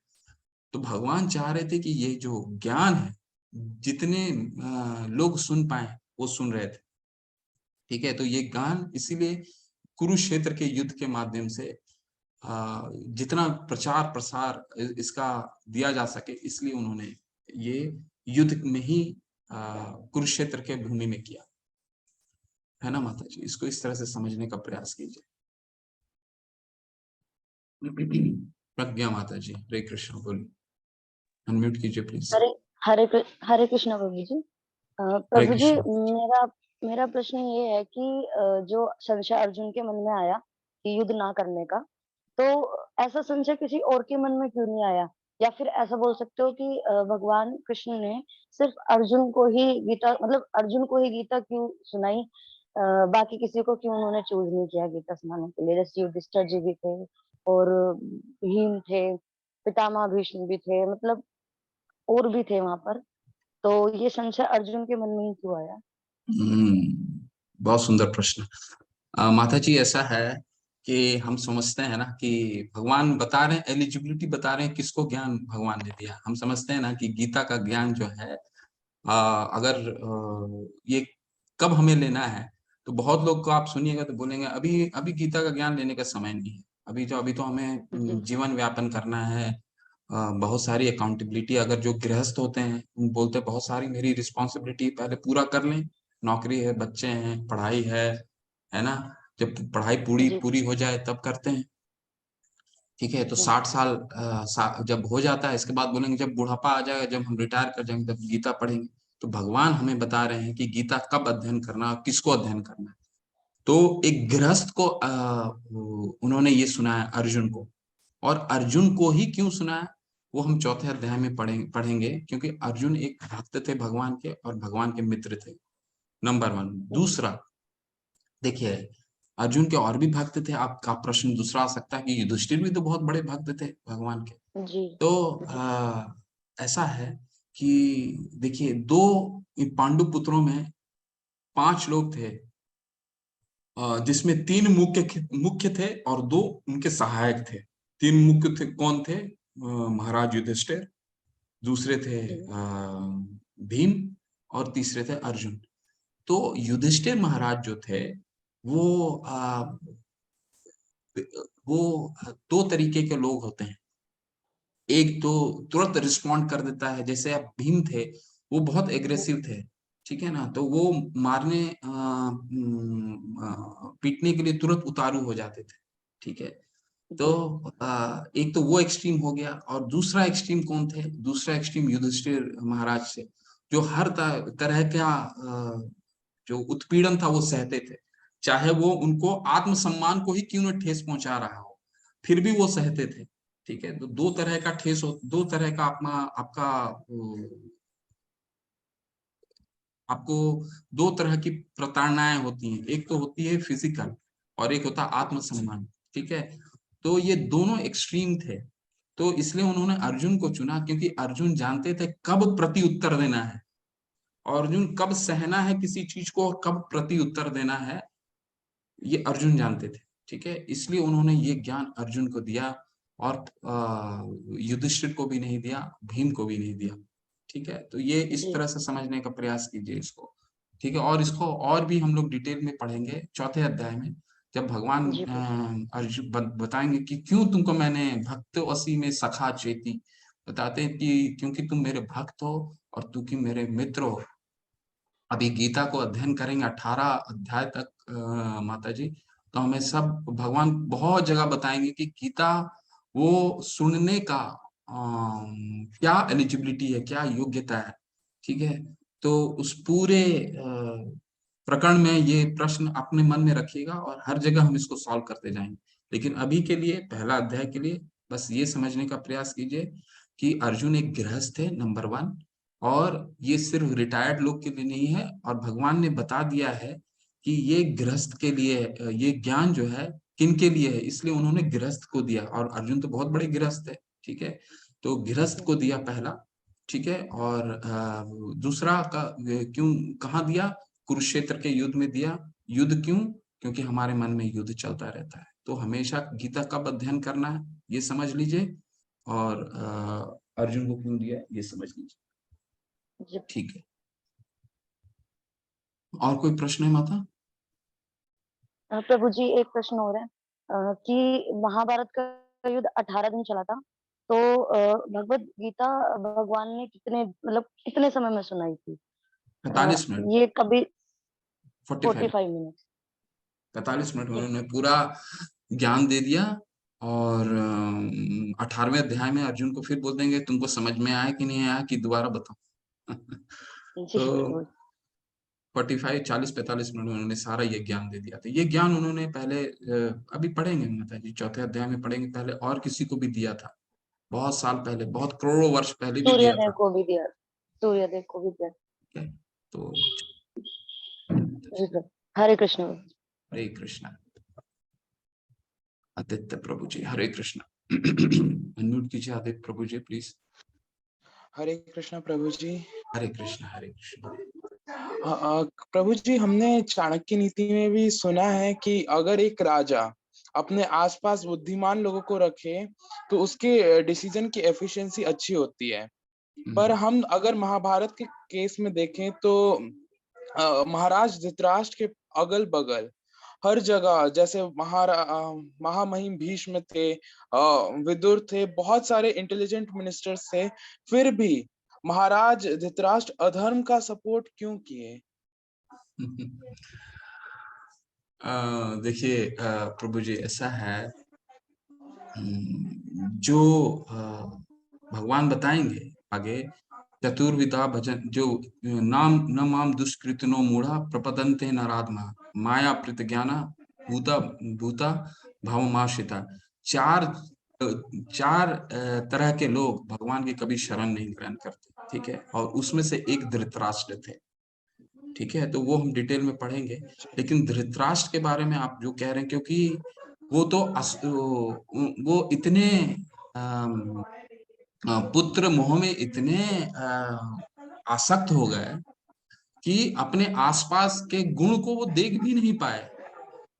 तो भगवान चाह रहे थे कि ये जो ज्ञान है, जितने लोग सुन पाए वो सुन रहे थे, ठीक है। तो ये ज्ञान इसीलिए कुरुक्षेत्र के युद्ध के माध्यम से जितना प्रचार प्रसार इसका दिया जा सके, इसलिए उन्होंने ये युद्ध में ही कुरुक्षेत्र के भूमि में किया, है ना माता जी। इसको इस तरह से समझने का प्रयास कीजिए। प्रज्ञा माता जी, हरे कृष्ण बोलिए, अनम्यूट कीजिए प्लीज। हरे हरे कृष्ण प्रभु जी। हरे प्रभु जी, कृष्ण। मेरा मेरा प्रश्न ये है कि जो संशय अर्जुन के मन में आया कि युद्ध ना करने का, तो ऐसा संशय किसी और के मन में क्यों नहीं आया? या फिर ऐसा बोल सकते हो कि भगवान कृष्ण ने सिर्फ अर्जुन को ही गीता मतलब अर्जुन को ही गीता क्यों सुनाई, बाकी किसी को क्यों उन्होंने चूज़ नहीं किया गीता सुनाने के लिए? जैसे युधिष्ठिर जी भी थे और भीम थे, पितामह भीष्म भी थे, मतलब और भी थे वहाँ पर। तो ये संशय अर्जुन के मन में ही क्यों आया? बहुत सुंदर प्रश्न। माता जी, ऐसा है कि हम समझते हैं ना कि भगवान बता रहे हैं, एलिजिबिलिटी बता रहे हैं किसको ज्ञान भगवान ने दिया। हम समझते हैं ना कि गीता का ज्ञान जो है, अगर ये कब हमें लेना है, तो बहुत लोग को आप सुनिएगा तो बोलेंगे अभी अभी गीता का ज्ञान लेने का समय नहीं है। अभी तो हमें जी, जीवन व्यापन करना है। बहुत सारी अकाउंटेबिलिटी, अगर जो गृहस्थ होते हैं उन बोलते हैं बहुत सारी मेरी रिस्पॉन्सिबिलिटी पहले पूरा कर लें, नौकरी है, बच्चे हैं, पढ़ाई है ना। जब पढ़ाई पूरी जी, पूरी हो जाए तब करते हैं। ठीक है, तो जी, 60 साल जब हो जाता है, इसके बाद बोलेंगे जब बुढ़ापा आ जाएगा, जब हम रिटायर कर जाएंगे तब गीता पढ़ेंगे। तो भगवान हमें बता रहे हैं कि गीता कब अध्ययन करना और किसको अध्ययन करना है। तो एक गृहस्थ को उन्होंने ये सुनाया अर्जुन को। और अर्जुन को ही क्यों सुनाया, वो हम चौथे अध्याय में पढ़ेंगे, क्योंकि अर्जुन एक भक्त थे भगवान के और भगवान के मित्र थे, नंबर 1। जी, दूसरा, देखिए, अर्जुन के और भी भक्त थे। आपका प्रश्न दूसरा आ सकता है कि युधिष्ठिर भी तो बहुत बड़े भक्त थे भगवान के। जी, तो जी, ऐसा है कि देखिए, दो पांडु पुत्रों में 5 लोग थे, जिसमें 3 मुख्य थे और 2 उनके सहायक थे। 3 मुख्य थे, कौन थे? महाराज युधिष्ठिर, दूसरे थे जी, भीम, और तीसरे थे अर्जुन। तो युधिष्ठिर महाराज जो थे, वो वो 2 तरीके के लोग होते हैं। एक तो तुरंत रिस्पॉन्ड कर देता है, जैसे अब भीम थे, वो बहुत एग्रेसिव थे। ठीक है ना, तो वो मारने पीटने के लिए तुरंत उतारू हो जाते थे। ठीक है, तो जी, एक तो वो एक्सट्रीम हो गया, और दूसरा एक्सट्रीम कौन थे? दूसरा एक्सट्रीम युधिष्ठिर महाराज से, जो हर तरह का जो उत्पीड़न था वो सहते थे, चाहे वो उनको आत्मसम्मान को ही क्यों न ठेस पहुंचा रहा हो, फिर भी वो सहते थे। ठीक है, तो 2 तरह का दो तरह का अपना आपका आपको 2 तरह की प्रताड़नाएं होती हैं। एक तो होती है फिजिकल, और एक होता है आत्मसम्मान। ठीक है, तो ये दोनों एक्सट्रीम थे। तो इसलिए उन्होंने अर्जुन को चुना, क्योंकि अर्जुन जानते थे कब प्रति उत्तर देना है, और अर्जुन कब सहना है किसी चीज को और कब प्रति उत्तर देना है, ये अर्जुन जानते थे। ठीक है, इसलिए उन्होंने ये ज्ञान अर्जुन को दिया, और युधिष्ठिर को भी नहीं दिया, भीम को भी नहीं दिया। ठीक है, तो ये इस जी, तरह से समझने का प्रयास कीजिए इसको। ठीक है, और इसको और भी हम लोग डिटेल में पढ़ेंगे चौथे अध्याय में, जब भगवान जी, बिल्कुल। अर्जुन बताएंगे कि क्यों तुमको मैंने भक्त वसी में सखा चेती। बताते हैं कि क्योंकि तुम मेरे भक्त हो और तू कि मेरे मित्र हो। अभी गीता को अध्ययन करेंगे 18 अध्याय तक, माता जी। तो हमें सब भगवान बहुत जगह बताएंगे कि गीता वो सुनने का क्या एलिजिबिलिटी है, क्या योग्यता है। ठीक है, तो उस पूरे प्रकरण में ये प्रश्न अपने मन में रखिएगा, और हर जगह हम इसको सॉल्व करते जाएंगे। लेकिन अभी के लिए, पहला अध्याय के लिए, बस ये समझने का प्रयास कीजिए कि अर्जुन एक गृहस्थ है, नंबर 1। और ये सिर्फ रिटायर्ड लोग के लिए नहीं है, और भगवान ने बता दिया है कि ये गृहस्थ के लिए, ये ज्ञान जो है किन के लिए है, इसलिए उन्होंने गृहस्थ को दिया। और अर्जुन तो बहुत बड़े गृहस्थ है। ठीक है, तो गृहस्थ जी, को दिया पहला। ठीक है, और दूसरा का क्यों, कहाँ दिया? कुरुक्षेत्र के युद्ध में दिया। युद्ध क्यों? क्योंकि हमारे मन में युद्ध चलता रहता है। तो हमेशा गीता कब अध्ययन करना है ये समझ लीजिए, और अर्जुन को क्यों दिया ये समझ लीजिए। जी। ठीक है, और कोई प्रश्न है माता? प्रभु जी एक प्रश्न और है, कि महाभारत का युद्ध 18 दिन चला था, तो भगवत गीता भगवान ने कितने मतलब कितने समय में सुनाई थी? अ, 45 मिनट। ये कभी 45। 45 मिनट्स। 45 मिनट ठीक उन्होंने है, पूरा ज्ञान दे दिया। और 18वें अध्याय में अर्जुन को फिर बोल देंगे तुमको समझ में आया कि नहीं आया, कि दोबारा बताओ। जी तो प्रभु। 45, 40, 45 मिनट में उन्होंने सारा ये ज्ञान दे दिया था। ये ज्ञान उन्होंने पहले, अभी पढ़ेंगे माता जी, चौथे अध्याय में पढ़ेंगे, पहले और किसी को भी दिया था। बहुत साल पहले, बहुत करोड़ों वर्ष पहले भी दिया सूर्यदेव था। को भी दिया, सूर्यदेव को भी दिया। ठीक है? तो जी प्रभु, हरे कृष्ण। हरे कृष्णा। आदित्य प्रभु जी, हरे कृष्णा। अनम्यूट कीजिए आदित्य प्रभु जी प्लीज। हरे कृष्णा प्रभु जी। हरे कृष्णा, हरे कृष्णा। प्रभु जी, हमने चाणक्य नीति में भी सुना है कि अगर एक राजा अपने आसपास बुद्धिमान लोगों को रखे तो उसके डिसीजन की एफिशिएंसी अच्छी होती है। पर हम अगर महाभारत के केस में देखें तो महाराज धृतराष्ट्र के अगल बगल हर जगह, जैसे महामहिम भीष्म थे, विदुर थे, बहुत सारे इंटेलिजेंट मिनिस्टर्स थे, फिर भी महाराज धृतराष्ट्र अधर्म का सपोर्ट क्यों किए? देखिए प्रभु जी, ऐसा है जो भगवान बताएंगे आगे, चतुर्विधा भजन जो नाम न माम दुष्कृतनो मूढ़ा प्रपदन्ते नाराधमा माया प्रत्यज्ञाना भूता भूता भावमाश्रिता। चार तरह के लोग भगवान की कभी शरण नहीं ग्रहण करते, ठीक है? और उसमें से एक धृतराष्ट्र थे, ठीक है? तो वो हम डिटेल में पढ़ेंगे, लेकिन धृतराष्ट्र के बारे में आप जो कह रहे हैं, क्योंकि वो तो वो इतने पुत्र मोह में इतने आसक्त हो गए कि अपने आसपास के गुण को वो देख भी नहीं पाए,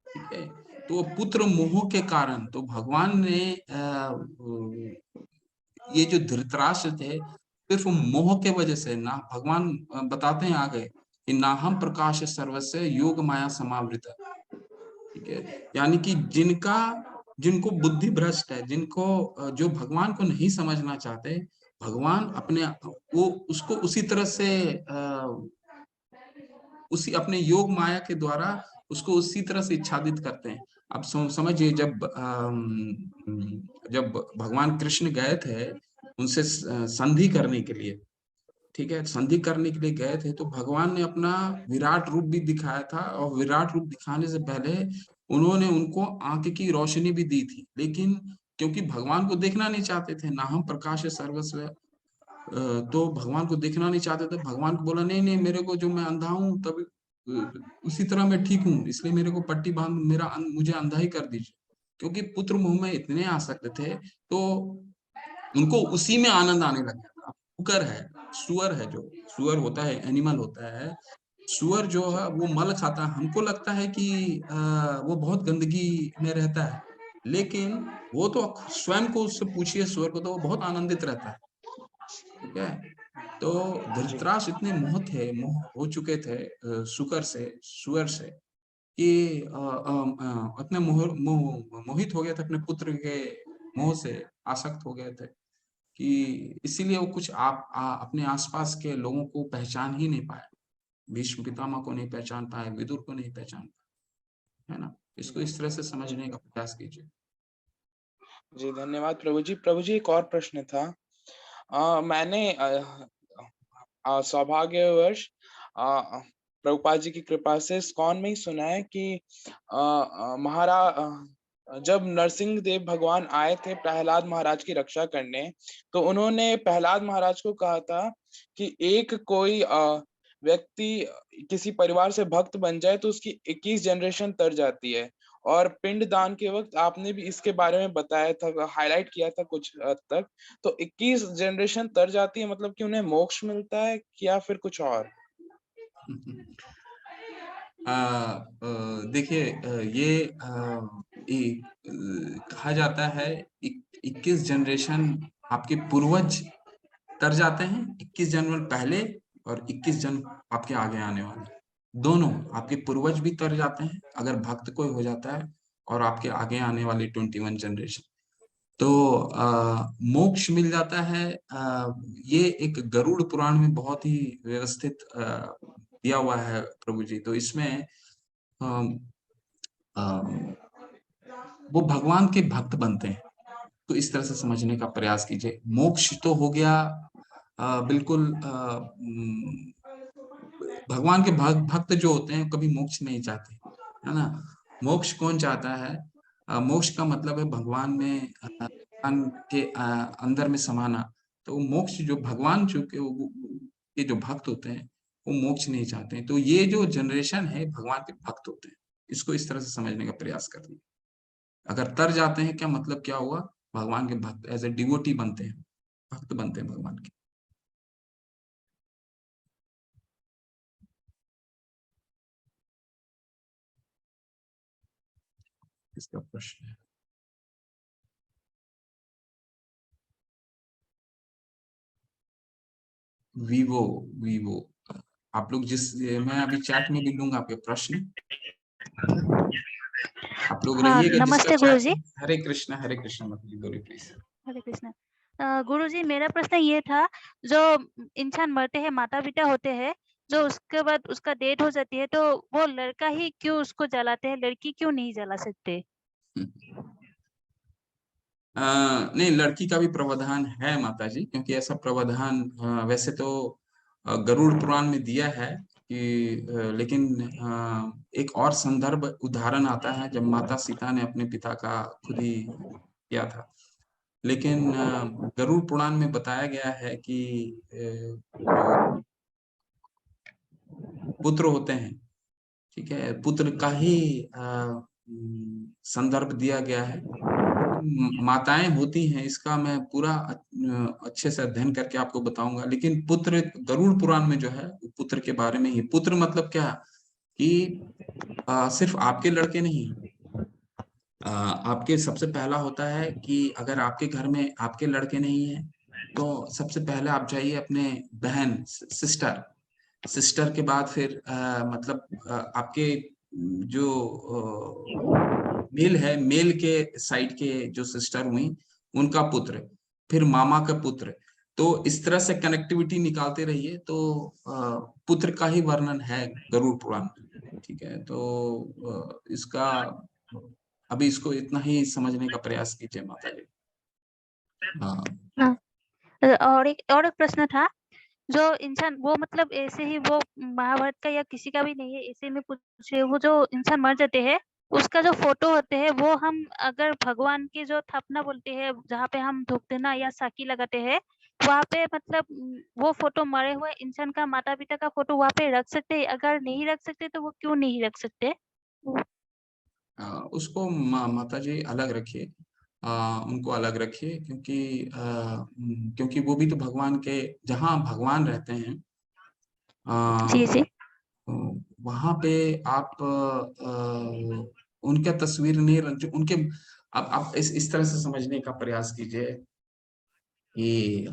ठीक है? तो पुत्र मोह के कारण तो भगवान ने ये जो धृतराष्ट्र थे, सिर्फ मोह के वजह से ना, भगवान बताते हैं आगे कि ना हम प्रकाश सर्वस्य योग माया समावृत, ठीक है? यानी कि जिनको बुद्धि भ्रष्ट है, जिनको जो भगवान को नहीं समझना चाहते, भगवान अपने वो उसको उसी तरह से उसी अपने योग माया के द्वारा उसको उसी तरह से इच्छादित करते हैं। अब समझिए, जब भगवान कृष्ण गए थे उनसे संधि करने के लिए, ठीक है, संधि करने के लिए गए थे, तो भगवान ने अपना विराट रूप भी दिखाया था, और विराट रूप दिखाने से पहले उन्होंने उनको आंख की रोशनी भी दी थी, लेकिन क्योंकि भगवान को देखना नहीं चाहते थे, ना हम प्रकाश सर्वस्व, तो भगवान को देखना नहीं चाहते थे। भगवान को बोला, नहीं नहीं, मेरे को जो मैं अंधा हूं तभी उसी तरह मैं ठीक हूँ, इसलिए मेरे को पट्टी बांध मुझे अंधा ही कर दीजिए। क्योंकि पुत्र मुंह में इतने आसक्त थे, तो उनको उसी में आनंद आने लग गया था। सुअर है, जो सुअर होता है, एनिमल होता है, सुअर जो है वो मल खाता है। हमको लगता है कि वो बहुत गंदगी में रहता है, लेकिन वो तो स्वयं को उससे पूछिए सुअर को, तो वो बहुत आनंदित रहता है, ठीक है? तो धृतराष्ट्र इतने मोह हो चुके थे सुअर से, कि अपने मोहित हो गए थे, अपने पुत्र के मोह से आसक्त हो गए थे, कि इसीलिए वो कुछ अपने आसपास के लोगों को पहचान ही नहीं पाए। भीष्म पितामह को नहीं पहचान पाए, विदुर को नहीं पहचान पाए, है ना? इसको इस तरह से समझने का प्रयास कीजिए। जी धन्यवाद प्रभु जी। प्रभु जी, एक और प्रश्न था। मैंने सौभाग्यवश प्रभुपाद जी की कृपा से इस्कॉन में ही सुना है कि जब नरसिंह देव भगवान आए थे प्रहलाद महाराज की रक्षा करने, तो उन्होंने प्रहलाद महाराज को कहा था कि एक कोई व्यक्ति किसी परिवार से भक्त बन जाए तो उसकी 21 जनरेशन तर जाती है। और पिंड दान के वक्त आपने भी इसके बारे में बताया था, हाईलाइट किया था कुछ हद तक। तो 21 जनरेशन तर जाती है, मतलब कि उन्हें मोक्ष मिलता है या फिर कुछ और? देखिए, ये कहा जाता है 21 जनरेशन आपके पूर्वज तर जाते हैं, 21 जन्म पहले और 21 जन्म आपके आगे आने वाले, दोनों आपके पूर्वज भी तर जाते हैं अगर भक्त कोई हो जाता है, और आपके आगे आने वाली 21 जनरेशन, तो मोक्ष मिल जाता है। ये एक गरुड़ पुराण में बहुत ही व्यवस्थित दिया हुआ है प्रभु जी। तो इसमें वो भगवान के भक्त बनते हैं, तो इस तरह से समझने का प्रयास कीजिए। मोक्ष तो हो गया बिल्कुल, भगवान के भक्त जो होते हैं कभी मोक्ष नहीं चाहते, है ना? मोक्ष कौन चाहता है? मोक्ष का मतलब है भगवान में के अंदर में समाना। तो मोक्ष जो भगवान के जो भक्त होते हैं वो मोक्ष नहीं चाहते हैं। तो ये जो जनरेशन है भगवान के भक्त होते हैं, इसको इस तरह से समझने का प्रयास करिए। अगर तर जाते हैं क्या मतलब क्या हुआ, भगवान के भक्त एज ए डिवोटी बनते हैं, भक्त बनते हैं भगवान के। इसका प्रश्न है वीवो वीवो आप लोग मैं अभी चैट में भी लूंगा आपके प्रश्न, आप लोग हाँ, रहिएगा। जिसका नमस्ते चैट गुरुजी। हरे कृष्णा मत बोलिए प्लीज। हरे कृष्ण। गुरुजी, मेरा प्रश्न ये था, जो इंसान मरते हैं, माता पिता होते हैं, जो उसके बाद उसका डेथ हो जाती है, तो वो लड़का ही क्यों उसको जलाते हैं, लड़की क्यों नहीं जला सकते? नहीं, लड़की का भी प्रावधान है माता जी, क्योंकि ऐसा प्रावधान वैसे तो गरुड़ पुराण में दिया है कि लेकिन एक और संदर्भ उदाहरण आता है जब माता सीता ने अपने पिता का खुद ही किया था। लेकिन गरुड़ पुराण में बताया गया है कि जो पुत्र होते हैं, ठीक है, पुत्र का ही संदर्भ दिया गया है। माताएं होती हैं, इसका मैं पूरा अच्छे से अध्ययन करके आपको बताऊंगा। लेकिन पुत्र गरुड़ पुराण में जो है पुत्र के बारे में ही, पुत्र मतलब क्या कि सिर्फ आपके लड़के नहीं, आपके सबसे पहला होता है कि अगर आपके घर में आपके लड़के नहीं है तो सबसे पहले आप जाइए अपने बहन सिस्टर के बाद फिर मतलब आपके जो मेल है, मेल के साइड के जो सिस्टर हुई उनका पुत्र, फिर मामा का पुत्र। तो इस तरह से कनेक्टिविटी निकालते रहिए। तो पुत्र का ही वर्णन है गरुड़ पुराण में, ठीक है। तो इसका अभी इसको इतना ही समझने का प्रयास कीजिए माता जी। हाँ, और एक प्रश्न था, जो इंसान वो मतलब ऐसे ही वो महाभारत का या किसी का भी नहीं है, ऐसे में पूछे, वो जो इंसान मर जाते हैं, उसका जो फोटो होते हैं, वो हम अगर भगवान की जो स्थापना बोलते हैं, जहाँ पे हम धूप देना या साकी लगाते हैं, वहाँ पे मतलब वो फोटो मरे हुए इंसान का, माता पिता का फोटो वहाँ पे रख सकते हैं? अगर नहीं रख सकते तो वो क्यों नहीं रख सकते? उसको माता जी अलग रखिए, उनको अलग रखिए, क्योंकि वो भी तो भगवान के, जहाँ भगवान रहते हैं जी जी। वहां पे आप उनका तस्वीर नहीं जो उनके, अब आप इस तरह से समझने का प्रयास कीजिए कि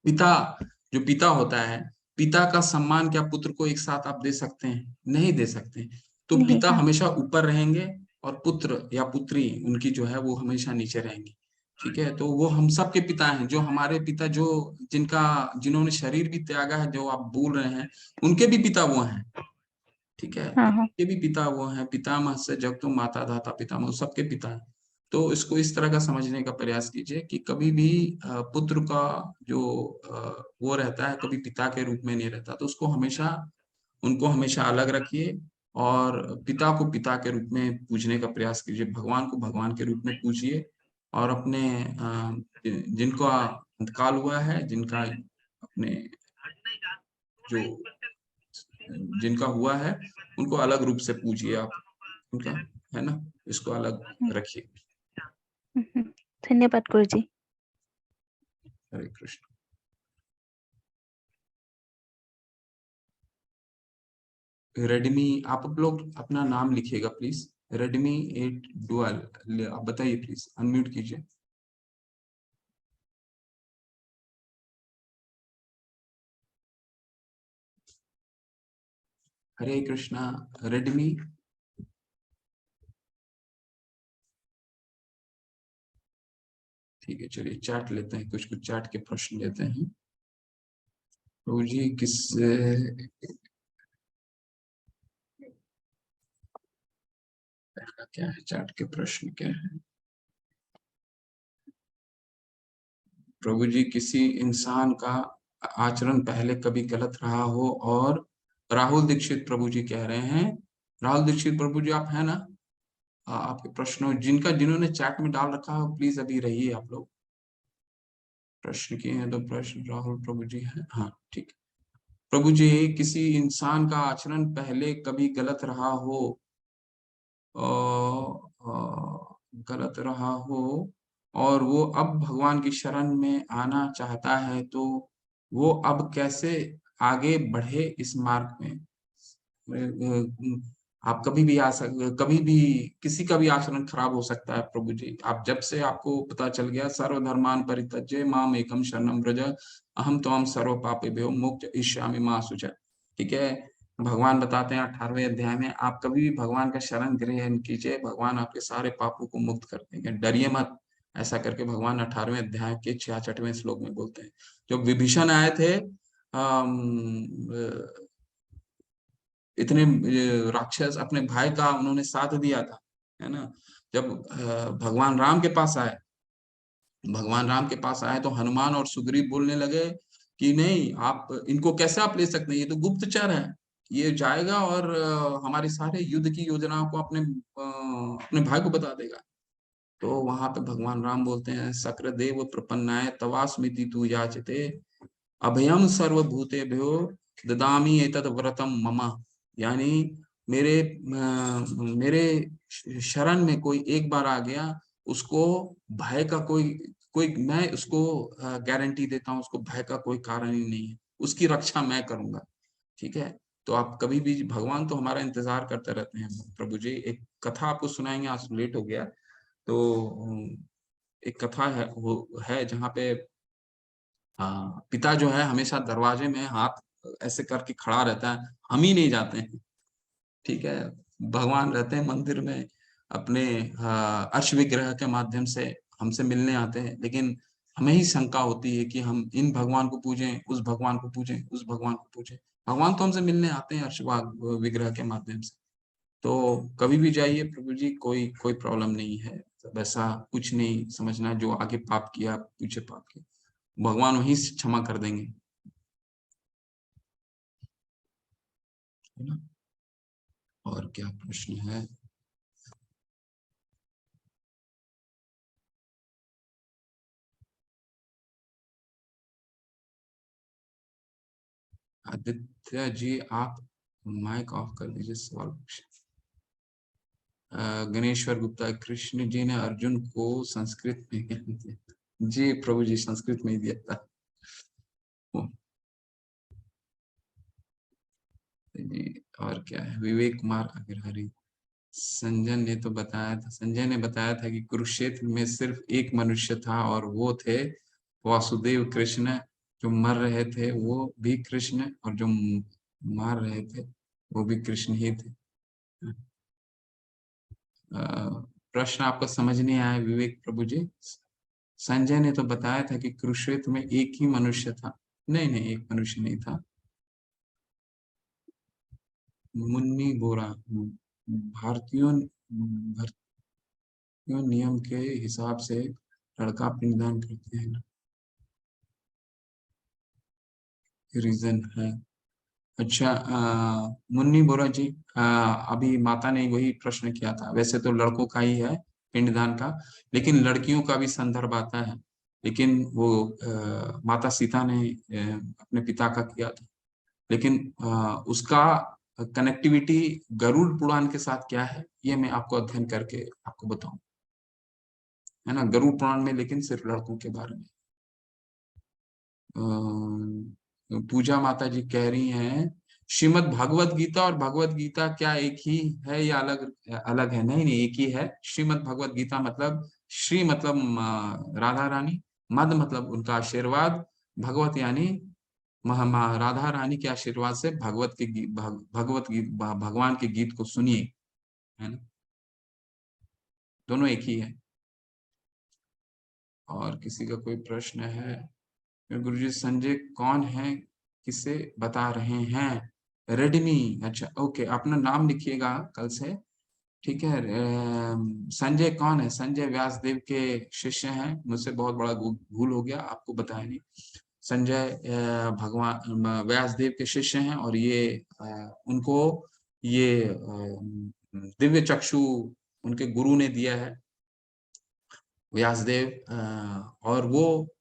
पिता, जो पिता होता है, पिता का सम्मान क्या पुत्र को एक साथ आप दे सकते हैं? नहीं दे सकते। तो नहीं, पिता हाँ। हमेशा ऊपर रहेंगे और पुत्र या पुत्री उनकी जो है वो हमेशा नीचे रहेंगी, ठीक है। तो वो हम सब के पिता हैं, जो हमारे पिता, जो जिन्होंने शरीर भी त्यागा है, जो आप बोल रहे हैं, उनके भी पिता वो हैं, ठीक है। हाँ तो हाँ। उनके भी पिता वो हैं, पितामह से जग तुम माता धाता पितामह, सबके पिता हैं। तो इसको इस तरह का समझने का प्रयास कीजिए कि कभी भी पुत्र का जो वो रहता है, कभी पिता के रूप में नहीं रहता। तो उनको हमेशा अलग रखिए और पिता को पिता के रूप में पूजने का प्रयास कीजिए, भगवान को भगवान के रूप में पूजिए। और अपने जिनका अंतकाल हुआ है, जिनका अपने जो जिनका हुआ है, उनको अलग रूप से पूजिए आप, उनका, है ना, इसको अलग रखिए। धन्यवाद गुरुजी। हरे कृष्ण। रेडमी, आप लोग अपना नाम लिखिएगा प्लीज। रेडमी 8 डुअल, आप बताइए प्लीज, अनम्यूट कीजिए। हरे कृष्णा। रेडमी, ठीक है, चलिए चैट लेते हैं, कुछ चैट के प्रश्न लेते हैं। प्रभु जी क्या है, चैट के प्रश्न क्या है? प्रभु जी, किसी इंसान का आचरण पहले कभी गलत रहा हो और राहुल दीक्षित प्रभु जी कह रहे हैं, राहुल दीक्षित प्रभु जी आप है ना? आपके प्रश्न जिन्होंने चैट में डाल रखा है प्लीज अभी रहिए आप लोग। प्रश्न किए हैं तो प्रश्न राहुल प्रभु जी हैं, हाँ ठीक। प्रभु जी, किसी इंसान का आचरण पहले कभी गलत रहा हो, गलत रहा हो और वो अब भगवान की शरण में आना चाहता है, तो वो अब कैसे आगे बढ़े इस मार्ग में? आप कभी भी कभी भी किसी का भी आचरण खराब हो सकता है प्रभु जी। आप जब से आपको पता चल गया सर्वधर्मान परित्यज्य माम एकम शरणम व्रज अहम त्वं सर्व पापेभ्यो मोक्ष इष्यामि मा शुचः। ठीक है, भगवान बताते हैं 18वें अध्याय में, आप कभी भी भगवान का शरण ग्रहण कीजिए, भगवान आपके सारे पापों को मुक्त कर देंगे, डरिए मत। ऐसा करके भगवान 18वें अध्याय के 66वें श्लोक में बोलते हैं। जब विभीषण आए थे इतने राक्षस, अपने भाई का उन्होंने साथ दिया था, है ना। जब भगवान राम के पास आए तो हनुमान और सुग्रीव बोलने लगे कि नहीं, आप इनको कैसे आप ले सकते हैं, ये तो गुप्तचर है, ये जाएगा और हमारे सारे युद्ध की योजनाओं को अपने भाई को बता देगा। तो वहां पे भगवान राम बोलते हैं, सक्र प्रपन्नाय तवास्मिति तु याचते अभयम सर्वभूतेभ्यो ददामि एतत् व्रतम मम। यानी मेरे शरण में कोई एक बार आ गया, उसको भय का कोई मैं उसको गारंटी देता हूँ, उसको भय का कोई कारण ही नहीं है, उसकी रक्षा मैं करूंगा। ठीक है, तो आप कभी भी, भगवान तो हमारा इंतजार करते रहते हैं। प्रभु जी एक कथा आपको सुनाएंगे, आज लेट हो गया तो एक कथा है, वो है जहाँ पे पिता जो है हमेशा दरवाजे में हाथ ऐसे करके खड़ा रहता है, हम ही नहीं जाते हैं। ठीक है, भगवान रहते हैं मंदिर में अपने अर्श विग्रह के माध्यम से हमसे मिलने आते हैं, लेकिन हमें ही शंका होती है कि हम इन भगवान को पूजें, उस भगवान को पूजें, उस भगवान को पूजें। भगवान तो हमसे मिलने आते हैं अर्श विग्रह के माध्यम से। तो कभी भी जाइए प्रभु जी, कोई प्रॉब्लम नहीं है, वैसा कुछ नहीं समझना, जो आगे पाप किया पीछे पाप किया भगवान वहीं से क्षमा कर देंगे, है ना। और क्या प्रश्न है? आदित्य जी आप माइक ऑफ कर दीजिए, सवाल पूछिए। गणेश्वर गुप्ता, कृष्ण जी ने अर्जुन को संस्कृत में ज्ञान दिया? जी प्रभु जी, संस्कृत में ही दिया था जी। और क्या है? विवेक कुमार अग्रहरी, संजय ने बताया था कि कुरुक्षेत्र में सिर्फ एक मनुष्य था और वो थे वासुदेव कृष्ण। जो मर रहे थे वो भी कृष्ण, और जो मार रहे थे वो भी कृष्ण ही थे। प्रश्न आपको समझ नहीं आया विवेक प्रभु जी? संजय ने तो बताया था कि कुरुक्षेत्र में एक ही मनुष्य था। नहीं, एक मनुष्य नहीं था। मुन्नी बोरा, भारतीयों नियम के हिसाब से लड़का पिंडदान करते हैं, रीजन है। अच्छा, मुन्नी बोरा जी, अभी माता ने वही प्रश्न किया था। वैसे तो लड़कों का ही है पिंडदान का, लेकिन लड़कियों का भी संदर्भ आता है। लेकिन वो माता सीता ने अपने पिता का किया था, लेकिन उसका कनेक्टिविटी गरुड़ पुराण के साथ क्या है, ये मैं आपको अध्ययन करके आपको बताऊं, है ना। गरुड़ पुराण में लेकिन सिर्फ लड़कों के बारे में। पूजा माता जी कह रही हैं, श्रीमद् भागवत गीता और भगवत गीता क्या एक ही है या अलग अलग है? नहीं, एक ही है। श्रीमद् भगवत गीता मतलब श्री मतलब राधा रानी, मद मतलब उनका आशीर्वाद, भगवत यानी राधा रानी के आशीर्वाद से भगवान के गीत को सुनिए, है ना। दोनों एक ही है। और किसी का कोई प्रश्न है? गुरुजी, संजय कौन है, किसे बता रहे हैं? रेडमी, अच्छा ओके, अपना नाम लिखिएगा कल से, ठीक है। संजय कौन है? संजय व्यासदेव के शिष्य हैं। मुझसे बहुत बड़ा भूल हो गया, आपको बताया नहीं। संजय भगवान व्यासदेव के शिष्य हैं, और ये उनको ये दिव्य चक्षु उनके गुरु ने दिया है, व्यासदेव, और वो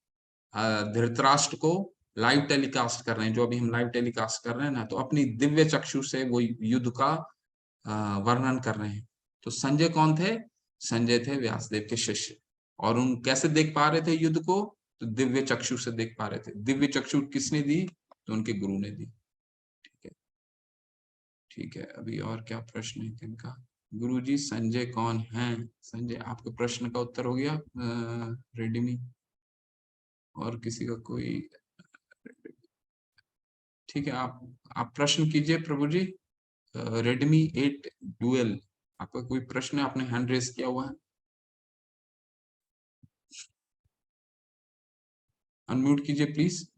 धृतराष्ट्र को लाइव टेलीकास्ट कर रहे हैं, जो अभी हम लाइव टेलीकास्ट कर रहे हैं ना, तो अपनी दिव्य चक्षु से वो युद्ध का वर्णन कर रहे हैं। तो संजय कौन थे? संजय थे व्यासदेव के शिष्य। और उन कैसे देख पा रहे थे युद्ध को? तो दिव्य चक्षु से देख पा रहे थे। दिव्य चक्षु किसने दी? तो उनके गुरु ने दी। ठीक है, ठीक है। अभी और क्या प्रश्न है किनका? गुरुजी संजय कौन है? संजय, आपके प्रश्न का उत्तर हो गया रेडमी? और किसी का कोई? ठीक है, आप प्रश्न कीजिए प्रभु जी। रेडमी 8 डुअल, आपका कोई प्रश्न है? आपने हैंड रेस किया हुआ है, अनम्यूट कीजिए please.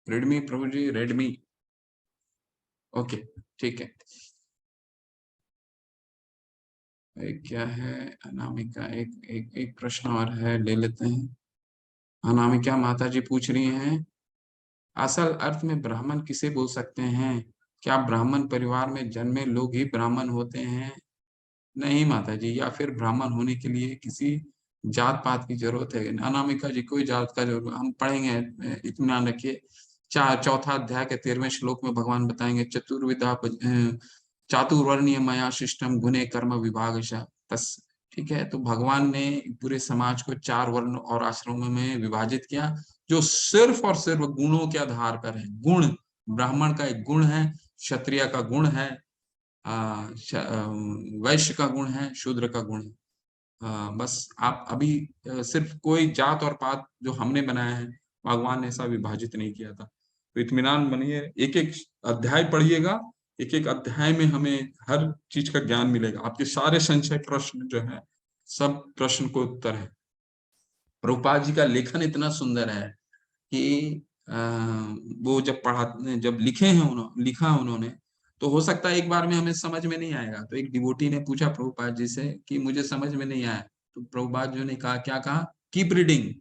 Redmi Prabhu ji, Redmi. Okay, ठीक है। एक क्या है अनामिका, एक प्रश्न और है, ले लेते हैं। अनामिका माता जी पूछ रही हैं, असल अर्थ में ब्राह्मण किसे बोल सकते हैं? क्या ब्राह्मण परिवार में जन्मे लोग ही ब्राह्मण होते हैं? नहीं माता जी, या फिर ब्राह्मण होने के लिए किसी जात पात की जरूरत है? अनामिका जी, कोई जात का जरूरत, हम पढ़ेंगे, इत्मीनान रखिए। चौथा अध्याय के 13वें श्लोक में भगवान बताएंगे, चतुर्विधा चातुर्वर्णीय मया शिष्टम गुणे कर्म विभागशः तस्। ठीक है, तो भगवान ने पूरे समाज को 4 वर्ण और आश्रमों में विभाजित किया, जो सिर्फ और सिर्फ गुणों के आधार पर है। गुण, ब्राह्मण का एक गुण है, क्षत्रिय का गुण है, वैश्य का गुण है, शूद्र का गुण है। बस आप अभी सिर्फ कोई जात और पात जो हमने बनाया है, भगवान ने ऐसा विभाजित नहीं किया था। तो इत्मीनान बनिए, एक एक अध्याय पढ़िएगा, एक एक अध्याय में हमें हर चीज का ज्ञान मिलेगा। आपके सारे संशय प्रश्न जो है, सब प्रश्न को उत्तर है। प्रभुपाद जी का लेखन इतना सुंदर है कि वो जब लिखे हैं लिखा उन्होंने, तो हो सकता है एक बार में हमें समझ में नहीं आएगा। तो एक डिवोटी ने पूछा प्रभुपाद जी से कि मुझे समझ में नहीं आया, तो प्रभुपाद जी ने कहा, क्या कहा? कीप रीडिंग,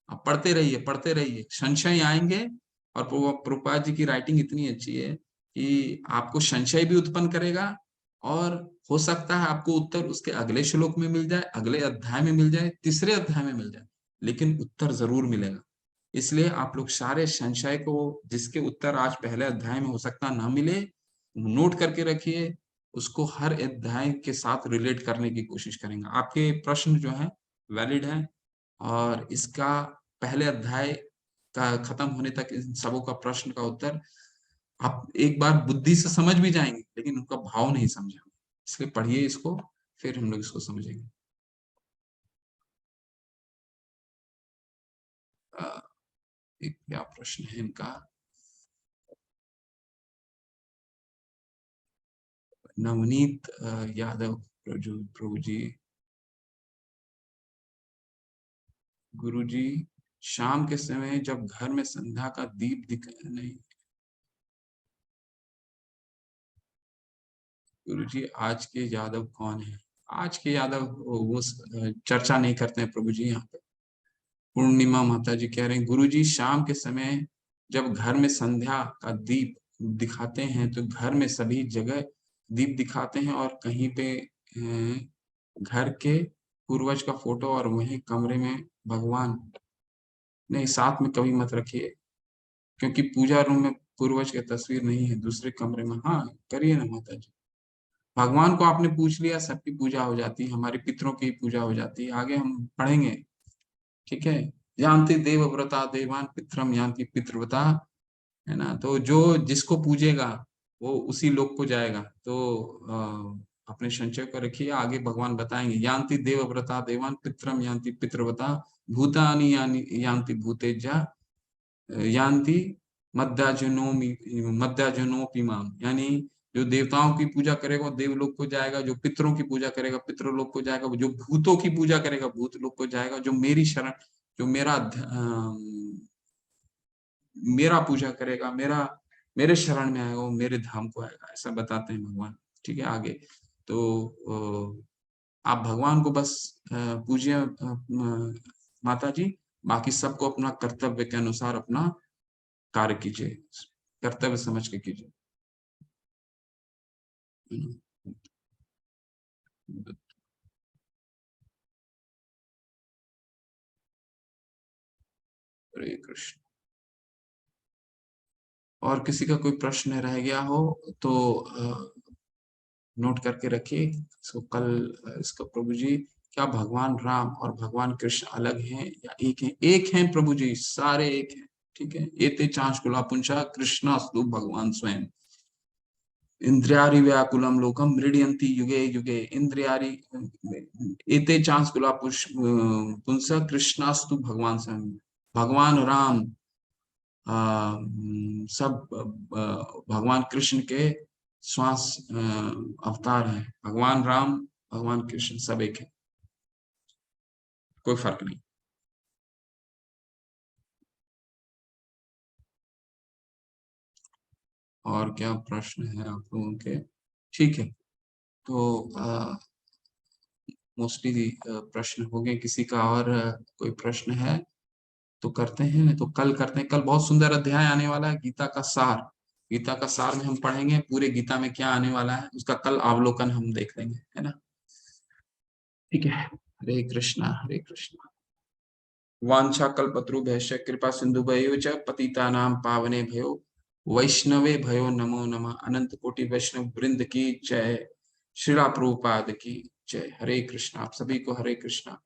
आप पढ़ते रहिए, पढ़ते रहिए, संशय आएंगे। और प्रभुपाद जी की राइटिंग इतनी अच्छी है कि आपको संशय भी उत्पन्न करेगा, और हो सकता है आपको उत्तर उसके अगले श्लोक में मिल जाए, अगले अध्याय में मिल जाए, तीसरे अध्याय में मिल जाए, लेकिन उत्तर जरूर मिलेगा। इसलिए आप लोग सारे संशय को, जिसके उत्तर आज पहले अध्याय में हो सकता ना मिले, नोट करके रखिए, उसको हर अध्याय के साथ रिलेट करने की कोशिश करेंगे। आपके प्रश्न जो है वैलिड है, और इसका पहले अध्याय का खत्म होने तक इन सबों का प्रश्न का उत्तर आप एक बार बुद्धि से समझ भी जाएंगे, लेकिन उनका भाव नहीं समझेंगे। इसलिए पढ़िए इसको, फिर हम लोग इसको समझेंगे। एक क्या प्रश्न है इनका? नवनीत यादव प्रभु जी, गुरु जी शाम के समय जब घर में संध्या का दीप दिख नहीं, गुरु जी आज के यादव कौन है? आज के यादव वो चर्चा नहीं करते हैं प्रभु जी यहाँ पे। पूर्णिमा माता जी कह रहे हैं, गुरु जी शाम के समय जब घर में संध्या का दीप दिखाते हैं, तो घर में सभी जगह दीप दिखाते हैं, और कहीं पे घर के पूर्वज का फोटो, और वहीं कमरे में भगवान। नहीं, साथ में कभी मत रखिए, क्योंकि पूजा रूम में पूर्वज की तस्वीर नहीं है, दूसरे कमरे में। हाँ, करिए ना माता जी। भगवान को आपने पूछ लिया, सबकी पूजा हो जाती है, हमारे पितरों की पूजा हो जाती है। आगे हम पढ़ेंगे, ठीक है। यान्ति देवव्रता देवान पितरम यान्ति पितृव्रता, है ना। तो जो जिसको पूजेगा वो उसी लोक को जाएगा। तो अपने संचय को रखिए, आगे भगवान बताएंगे। यान्ति देवव्रता देवान पितरम यान्ति पितृव्रता भूतानि यान्ति भूतेजा यान्ति मध्याजनोपि माम, यानी जो देवताओं की पूजा करेगा वो देवलोक को जाएगा, जो पितरों की पूजा करेगा पितृलोक को जाएगा, जो भूतों की पूजा करेगा भूतलोक को जाएगा, जो मेरी शरण, जो मेरा पूजा करेगा, मेरे शरण में आएगा, वो मेरे धाम को आएगा। ऐसा बताते हैं भगवान। ठीक है, आगे तो आप भगवान को बस पूजिए माता जी, बाकी सबको अपना कर्तव्य के अनुसार अपना कार्य कीजिए, कर्तव्य समझ के कीजिए। हरे कृष्ण। और किसी का कोई प्रश्न रह गया हो तो नोट करके रखिए इसको कल। इसका प्रभु जी, क्या भगवान राम और भगवान कृष्ण अलग हैं या एक हैं? एक हैं प्रभु जी, सारे एक हैं। ठीक है। एते चांचकुला पुंसा कृष्णास्तु भगवान स्वयं। इंद्रियारि व्याकुलम लोकम मृडयन्ति युगे युगे। इंद्रियारि एते चांचकुला पुंसा कृष्णास्तु भगवान स्वयं। भगवान राम सब भगवान कृष्ण के श्वास अवतार है। भगवान राम भगवान कृष्ण सब एक है, कोई फर्क नहीं। और क्या प्रश्न है आप लोगों के? ठीक है, तो मोस्टली प्रश्न हो गए। किसी का और कोई प्रश्न है तो करते हैं, नहीं तो कल करते हैं। कल बहुत सुंदर अध्याय आने वाला है, गीता का सार। गीता का सार में हम पढ़ेंगे पूरे गीता में क्या आने वाला है, उसका कल अवलोकन हम देख लेंगे, है ना। ठीक है। हरे कृष्णा हरे कृष्णा। वांछा कल्पतरुभ्यश्च कृपा सिंधुभ्यो च पतितानां पावने भयो वैष्णवे भयो नमो नमः। अनंत कोटि वैष्णव वृंद की जय। श्रीला प्रभुपाद की जय। हरे कृष्णा। आप सभी को हरे कृष्णा।